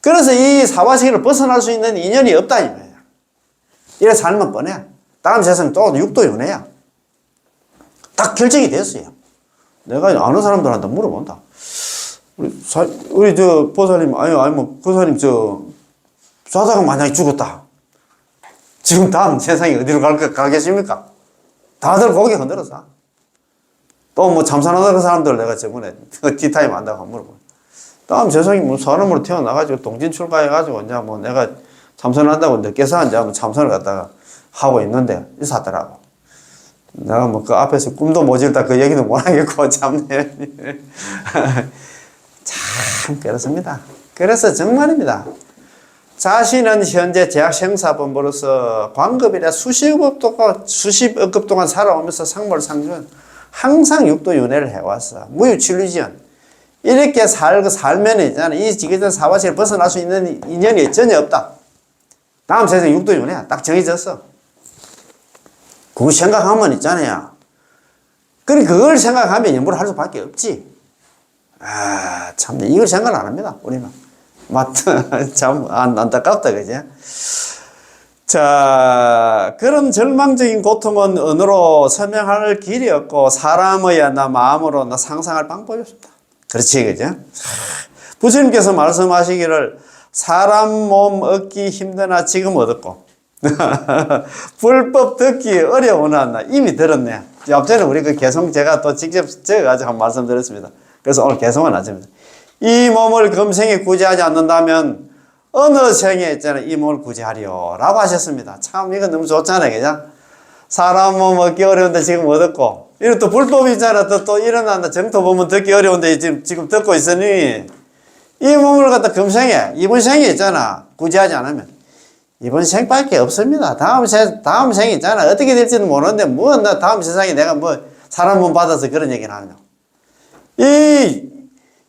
그래서 이 사바세계를 벗어날 수 있는 인연이 없다 이 말이야. 이래 살면 뻔해. 다음 세상 또 육도윤회야. 딱 결정이 됐어요. 내가 아는 사람들한테 물어본다. 우리 보살님, 보살님 자다가 만약에 죽었다. 지금 다음 세상에 어디로 가겠습니까? 다들 고개 흔들어서. 또 참선하는 사람들 내가 저번에 티타임 한다고 물어보. 다음 세상에 사람으로 태어나가지고 동진 출가해가지고 이제 내가 참선한다고 늦게서 이제 참선을 갖다가 하고 있는데 있었더라고. 내가 그 앞에서 꿈도 모질다 그 얘기도 못 하겠고 참네. 참 그렇습니다. 그래서 정말입니다. 자신은 현재 제약생사본부로서 광급이라 수십억 급 동안 살아오면서 상몰상준 항상 육도윤회를 해왔어. 무유출리전. 이렇게 살면 있잖아. 이 지계전 사바세계를 벗어날 수 있는 인연이 전혀 없다. 다음 세상 육도윤회야. 딱 정해졌어. 그거 생각하면 있잖아요. 그걸 생각하면 연불을 할 수밖에 없지. 참, 이걸 생각 안 합니다. 우리는. 참, 안타깝다, 그지? 자, 그런 절망적인 고통은 언어로 설명할 길이 없고 사람의 나 마음으로 나 상상할 방법이 없습니다. 그렇지, 그죠? 부처님께서 말씀하시기를 사람 몸 얻기 힘드나 지금 얻었고 불법 듣기 어려우나 나 이미 들었네. 앞전에 우리 그 개성 제가 또 직접 적어가지고 한 말씀 드렸습니다. 그래서 오늘 개성은 아닙니다. 이 몸을 금생에 구제하지 않는다면 어느 생에 있잖아요. 이 몸을 구제하리요. 라고 하셨습니다. 참, 이거 너무 좋잖아요. 그죠? 사람 몸 얻기 어려운데 지금 얻었고. 이런 또 불법이 있잖아. 또 일어난다. 정토 보면 듣기 어려운데 지금 듣고 있으니 이 몸을 갖다 금생에, 이번 생에 있잖아. 구제하지 않으면. 이번 생밖에 없습니다. 다음 생에 있잖아. 어떻게 될지는 모르는데, 나 다음 세상에 내가 사람 몸 받아서 그런 얘기는 하냐.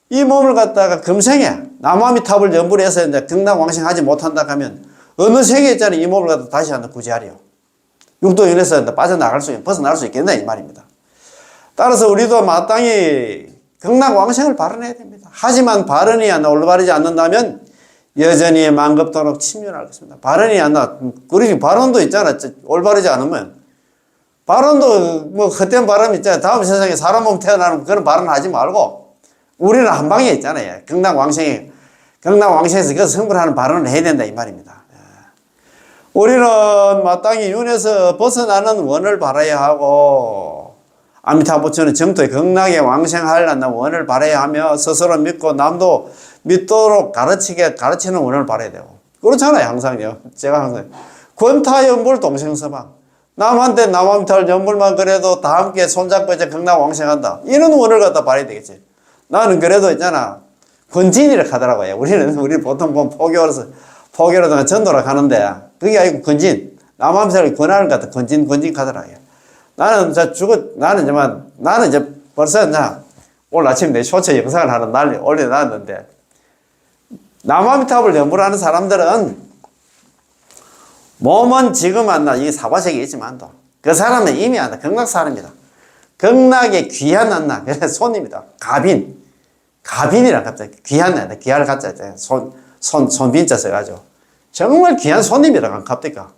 이 몸을 갖다가 금생에 남아미탑을 연불 해서 이제 극락왕생하지 못한다 하면 어느 생에 있잖아. 이 몸을 갖다 다시 한번 구제하리요. 육도윤에서 벗어날 수 있겠네. 이 말입니다. 따라서 우리도 마땅히 극락왕생을 발언해야 됩니다. 하지만 발언이 올바르지 않는다면 여전히 만급도록 침륜할 것입니다. 발언이 안 나. 그러니 발언도 있잖아. 올바르지 않으면. 발언도 헛된 발언 있잖아. 다음 세상에 사람 몸 태어나는 그런 발언 하지 말고 우리는 한 방에 있잖아요. 극락왕생에서 그 성불하는 발언을 해야 된다 이 말입니다. 우리는 마땅히 윤에서 벗어나는 원을 바라야 하고 아미타 부처는 정토에 극락에 왕생하려는 원을 바라야 하며 스스로 믿고 남도 믿도록 가르치는 원을 바라야 되고 그렇잖아요. 항상요. 제가 항상 권타연불 동생서방 남한테 남아미타를 연불만 그래도 다 함께 손잡고 이제 극락 왕생한다. 이런 원을 갖다 바라야 되겠지. 나는 그래도 있잖아. 권진이라 하더라고요. 우리 보통 보면 포교로다가 전도라 가는데, 그게 아니고 권진. 남함사를 권한을 갖다 권진 가더라고요. 나는 이제 벌써 오늘 아침 내 쇼츠 영상을 하나 올려놨는데, 남아미탑을 연불하는 사람들은 몸은 지금 이 사바세계에 있지만도 그 사람은 이미 극락 사람이다. 극락의 귀한 손님이다. 가빈이라 갑자기 귀한 귀할 갖자 손빈자 써가지고 정말 귀한 손님이라 갑니까?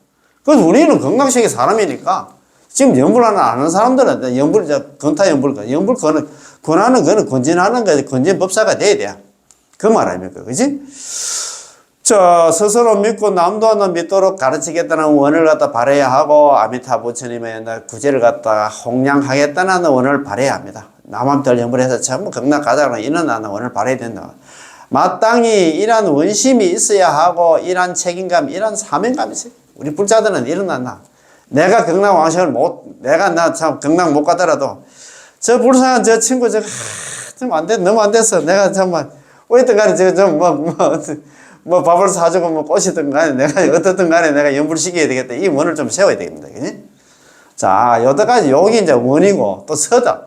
그래서 우리는 극락세계 사람이니까 지금 연불하는 아는 사람들은 건타 연불 권하는 거는 권진하는 거 권진법사가 돼야 돼. 그 말 아닙니까? 그지? 자, 스스로 믿고 남도 믿도록 가르치겠다는 원을 갖다 바라야 하고 아미타 부처님의 구제를 갖다 홍량하겠다는 원을 바라야 합니다. 남함들 연불해서 전부 극락 가자는 이런 원을 바라야 된다. 마땅히 이러한 원심이 있어야 하고 이러한 책임감, 이러한 사명감이 있어요. 우리 불자들은 일어났나? 내가 극락 왕생을 내가 참 극락 못 가더라도 저 불쌍한 저 친구 너무 안 됐어. 내가 정말 어쨌든 간에 밥을 사주고 꽃이든 간에 내가 어떻든 간에 내가 연불시켜야 되겠다. 이 원을 좀 세워야 되겠습니다. 그지? 자, 여기까지 여기 이제 원이고 또 서다.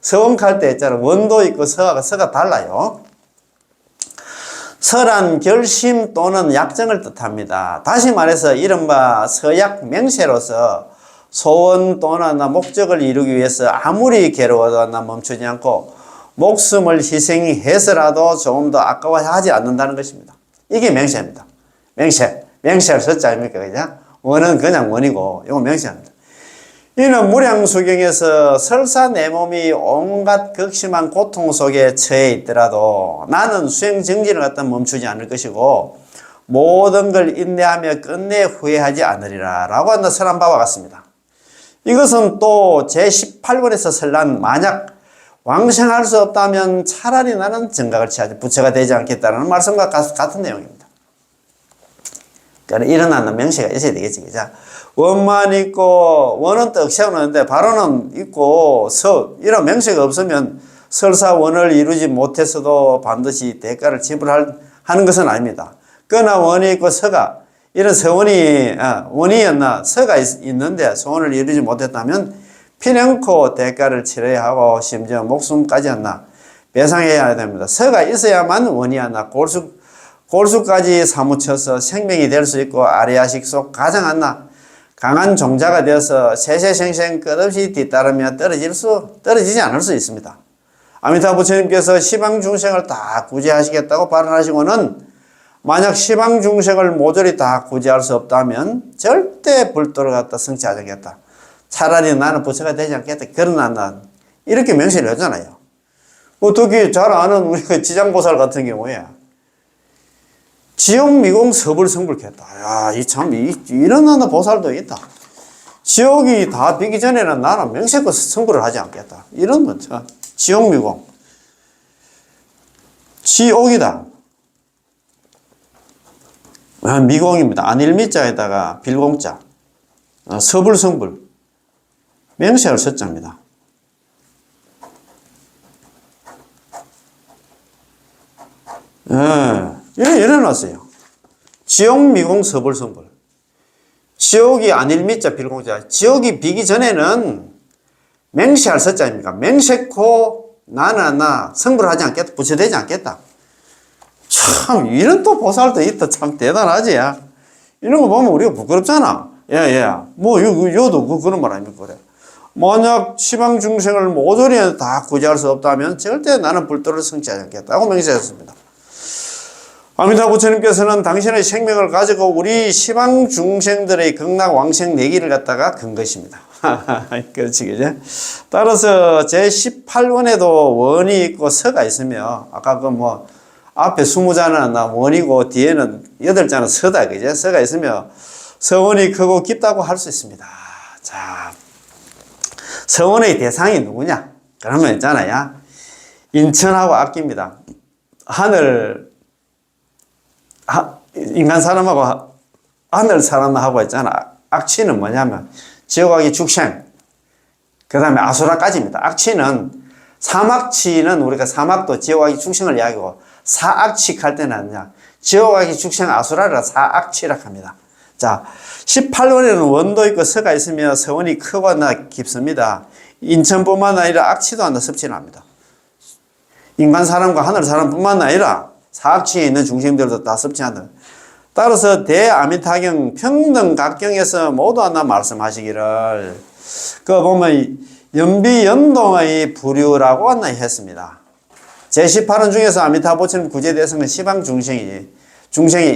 서원할 때 있잖아. 원도 있고 서가 달라요. 서란 결심 또는 약정을 뜻합니다. 다시 말해서 이른바 서약 명세로서 소원 또는 목적을 이루기 위해서 아무리 괴로워도 멈추지 않고 목숨을 희생해서라도 조금 더 아까워하지 않는다는 것입니다. 이게 맹세입니다. 맹세를 서자 아닙니까? 그죠? 원은 그냥 원이고, 이건 맹세입니다. 이는 무량수경에서 설사 내 몸이 온갖 극심한 고통 속에 처해 있더라도 나는 수행정진을 갖다 멈추지 않을 것이고 모든 걸 인내하며 끝내 후회하지 않으리라 라고 설한 바와 같습니다. 이것은 또 제18권에서 설란 만약 왕생할 수 없다면 차라리 나는 정각을 취하지 부처가 되지 않겠다는 말씀과 같은 내용입니다. 그러니까 일어나는 명시가 있어야 되겠지. 그죠? 원만 있고 원은 떡 세우는데 발언은 있고 이런 명시가 없으면 설사 원을 이루지 못했어도 반드시 대가를 지불하는 것은 아닙니다. 그러나 원이 있고 서가 이런 서가 있는데 소원을 이루지 못했다면 피령코 대가를 치러야 하고 심지어 목숨까지 배상해야 됩니다. 서가 있어야만 원이 골수까지 사무쳐서 생명이 될 수 있고 아리아식 속 가장 강한 종자가 되어서 세세생생 끝없이 뒤따르며 떨어지지 않을 수 있습니다. 아미타 부처님께서 시방 중생을 다 구제하시겠다고 발언하시고는 만약 시방중생을 모조리 다 구제할 수 없다면 절대 불도를 갖다 성취하지 않겠다. 차라리 나는 부처가 되지 않겠다. 그러나 난 이렇게 명시를 하잖아요. 어떻게 잘 아는 우리가 지장보살 같은 경우에 지옥 미공 서불 성불했다. 야, 이런 하나 보살도 있다. 지옥이 다 비기 전에는 나는 명세껏 성불을 하지 않겠다. 이런 거죠. 지옥 미공. 지옥이다. 미공입니다. 안일미자에다가 빌공자. 서불성불. 명세할 서자입니다. 이래놨어요. 지옥 미공 서불성불. 지옥이 안일미자 빌공자. 지옥이 비기 전에는 맹세할 서자입니까? 맹세코 나나 성불하지 않겠다. 부처되지 않겠다. 참 이런 또 보살도 있다. 참 대단하지. 이런 거 보면 우리가 부끄럽잖아. 뭐 요도 그런 말 아닙니까? 그래. 만약 시방 중생을 모조리 다 구제할 수 없다면 절대 나는 불도를 성취하지 않겠다고 명세했습니다. 아미타 부처님께서는 당신의 생명을 가지고 우리 시방 중생들의 극락 왕생 내기를 갖다가 건 것입니다. 그렇지, 그죠? 따라서 제18원에도 원이 있고 서가 있으며, 아까 앞에 20자는 원이고 뒤에는 8자는 서다, 그죠? 서가 있으며, 서원이 크고 깊다고 할 수 있습니다. 자, 서원의 대상이 누구냐? 그러면 있잖아요. 인천하고 악기입니다. 인간 사람하고 하늘 사람하고 있잖아. 악취는 뭐냐면 지옥악이 축생, 그 다음에 아수라까지입니다. 악취는 사막취는 우리가 사막도 지옥악이 축생을 이야기하고 사악취할 때는 지옥악이 축생 아수라를 사악취라 합니다. 자, 18원에는 원도 있고 서가 있으며 서원이 크거나 깊습니다. 인천뿐만 아니라 악취도 한다 섭취합니다. 인간 사람과 하늘 사람뿐만 아니라 사악취에 있는 중생들도 다 섭취한다. 따라서 대아미타경 평등각경에서 모두 하나 말씀하시기를 보면 연비연동의 부류라고 하나 했습니다. 제18원 중에서 아미타 부처님 구제 대상은 시방 중생이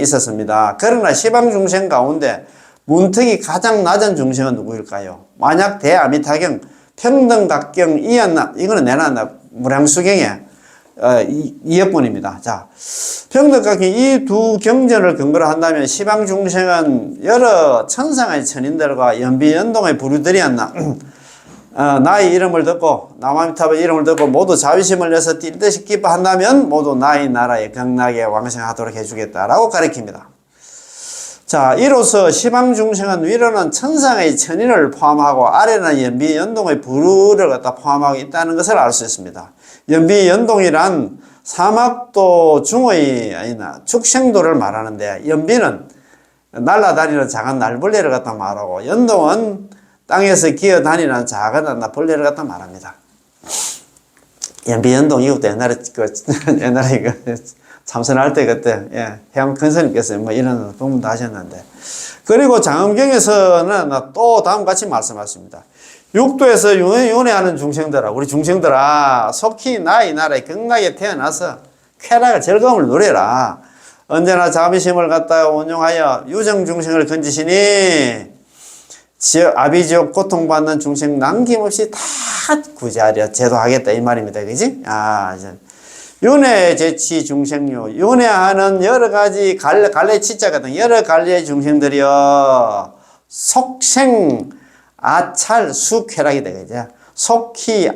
있었습니다. 그러나 시방 중생 가운데 문턱이 가장 낮은 중생은 누구일까요? 만약 대아미타경 평등각경 이었나, 이거는 내놨나 무량수경에 이역분입니다. 자, 평등각경 이 두 경전을 근거로 한다면 시방 중생은 여러 천상의 천인들과 연비연동의 부류들이었나 나의 이름을 듣고 남아미타의 이름을 듣고 모두 자비심을 내서 뛸 듯이 기뻐한다면 모두 나의 나라에 극락에 왕생하도록 해주겠다라고 가르칩니다. 자, 이로써 시방 중생은 위로는 천상의 천인을 포함하고 아래는 연비연동의 부류를 갖다 포함하고 있다는 것을 알 수 있습니다. 연비연동이란 사막도 중의 축생도를 말하는데, 연비는 날아다니는 작은 날벌레를 갖다 말하고, 연동은 땅에서 기어다니는 작은 벌레를 갖다 말합니다. 연비연동 이것도 옛날에 참선할 때 그때 해양 큰스님께서 이런 법문도 하셨는데, 그리고 장엄경에서는 또 다음같이 말씀하십니다. 육도에서 윤회하는 중생들아, 우리 중생들아, 속히 나의 나라에 극락에 태어나서 쾌락의 즐거움을 누려라. 언제나 자비심을 갖다가 운용하여 유정 중생을 건지시니 아비지옥 고통받는 중생 남김없이 다 구제하려 제도하겠다 이 말입니다. 그지? 윤회 제치 중생요, 윤회하는 여러 가지 갈래 치자 같은 여러 갈래의 중생들이여 속생 아찰 수쾌락이 되겠죠. 속히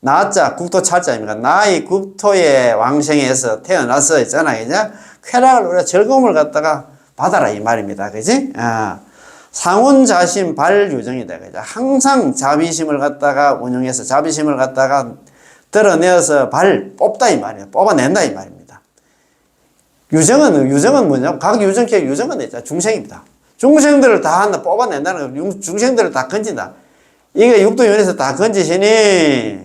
나자 국토 찰자입니다. 나의 국토의 왕생에서 태어나서 있잖아요. 그죠? 쾌락을 우리가 즐거움을 갖다가 받아라 이 말입니다. 그지? 상운자심 발유정이다. 그죠? 항상 자비심을 갖다가 운용해서 자비심을 갖다가 드러내어서 뽑다 이 말이에요. 뽑아낸다 이 말입니다. 유정은 뭐냐? 각 유정계 유정은 있잖아. 중생입니다. 중생들을 다 한다 뽑아낸다는 거, 중생들을 다 건진다. 이게 육도윤에서 다 건지시니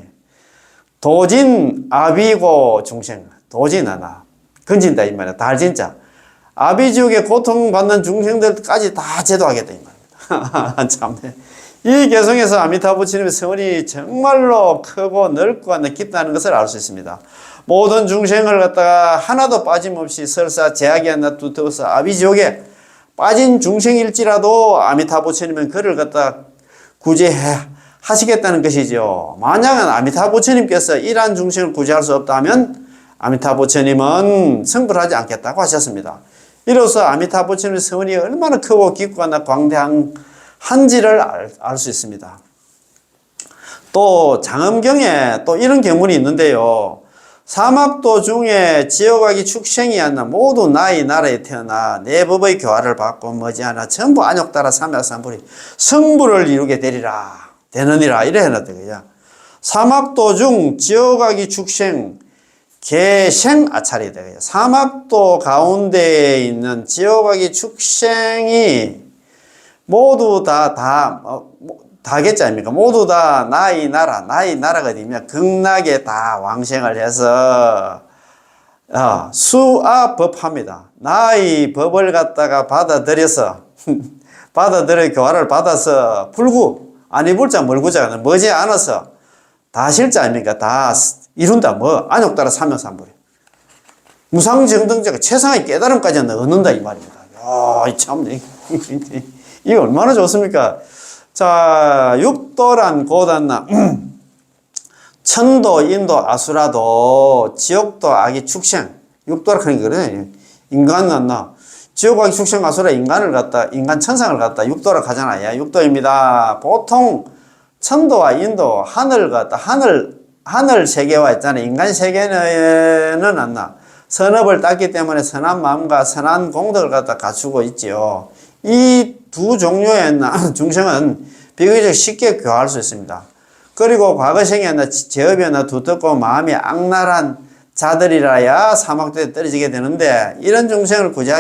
도진 아비고 중생, 도진 하나 건진다 이 말이야. 달진자 아비지옥에 고통받는 중생들까지 다 제도하겠다 이 말입니다. 참네. 이 개성에서 아미타부 부처님의 성원이 정말로 크고 넓고 깊다는 것을 알 수 있습니다. 모든 중생을 갖다가 하나도 빠짐없이 설사 제약이 하나 두터워서 아비지옥에 빠진 중생일지라도 아미타부 부처님은 그를 갖다 구제해 하시겠다는 것이죠. 만약은 아미타부 부처님께서 이러한 중생을 구제할 수 없다면 아미타부 부처님은 성불하지 않겠다고 하셨습니다. 이로써 아미타부 부처님의 성원이 얼마나 크고 깊고 광대한지를 알 수 있습니다. 또 장엄경에 또 이런 경문이 있는데요. 사막도 중에 지어가기 축생이 않나 모두 나의 나라에 태어나 내 법의 교화를 받고 머지않아 전부 안욕 따라 삼약삼불이 성불을 이루게 되느니라 이래 해놨대요. 사막도 중 지어가기 축생 개생 아차리 되고요. 사막도 가운데에 있는 지어가기 축생이 모두 다겠지 아닙니까? 모두 다 나의 나라가 되면 극락에 다 왕생을 해서 수아법합니다. 나의 법을 갖다가 받아들여 교화를 받아서 불구 아니 불자 멀구자 머지 않아서 다 실자 아닙니까? 다 이룬다 안욕 따라 삼명삼불이 무상정등자가 최상의 깨달음까지 얻는다 이 말입니다. 참 이게 얼마나 좋습니까? 자, 육도란 고단나 천도, 인도, 아수라도 지옥도, 악이, 축생 육도라 하는 거거든요. 인간은 지옥, 악이, 축생, 아수라 인간 천상을 갖다 육도라 하잖아요. 육도입니다. 보통 천도와 인도, 하늘 세계와 있잖아요. 인간 세계는 선업을 땄기 때문에 선한 마음과 선한 공덕을 갖다 갖추고 있지요. 이 두 종류의 중생은 비교적 쉽게 교화할 수 있습니다. 그리고 과거생에 제업이 두텁고 마음이 악랄한 자들이라야 사막도에 떨어지게 되는데 이런 중생을 구제하게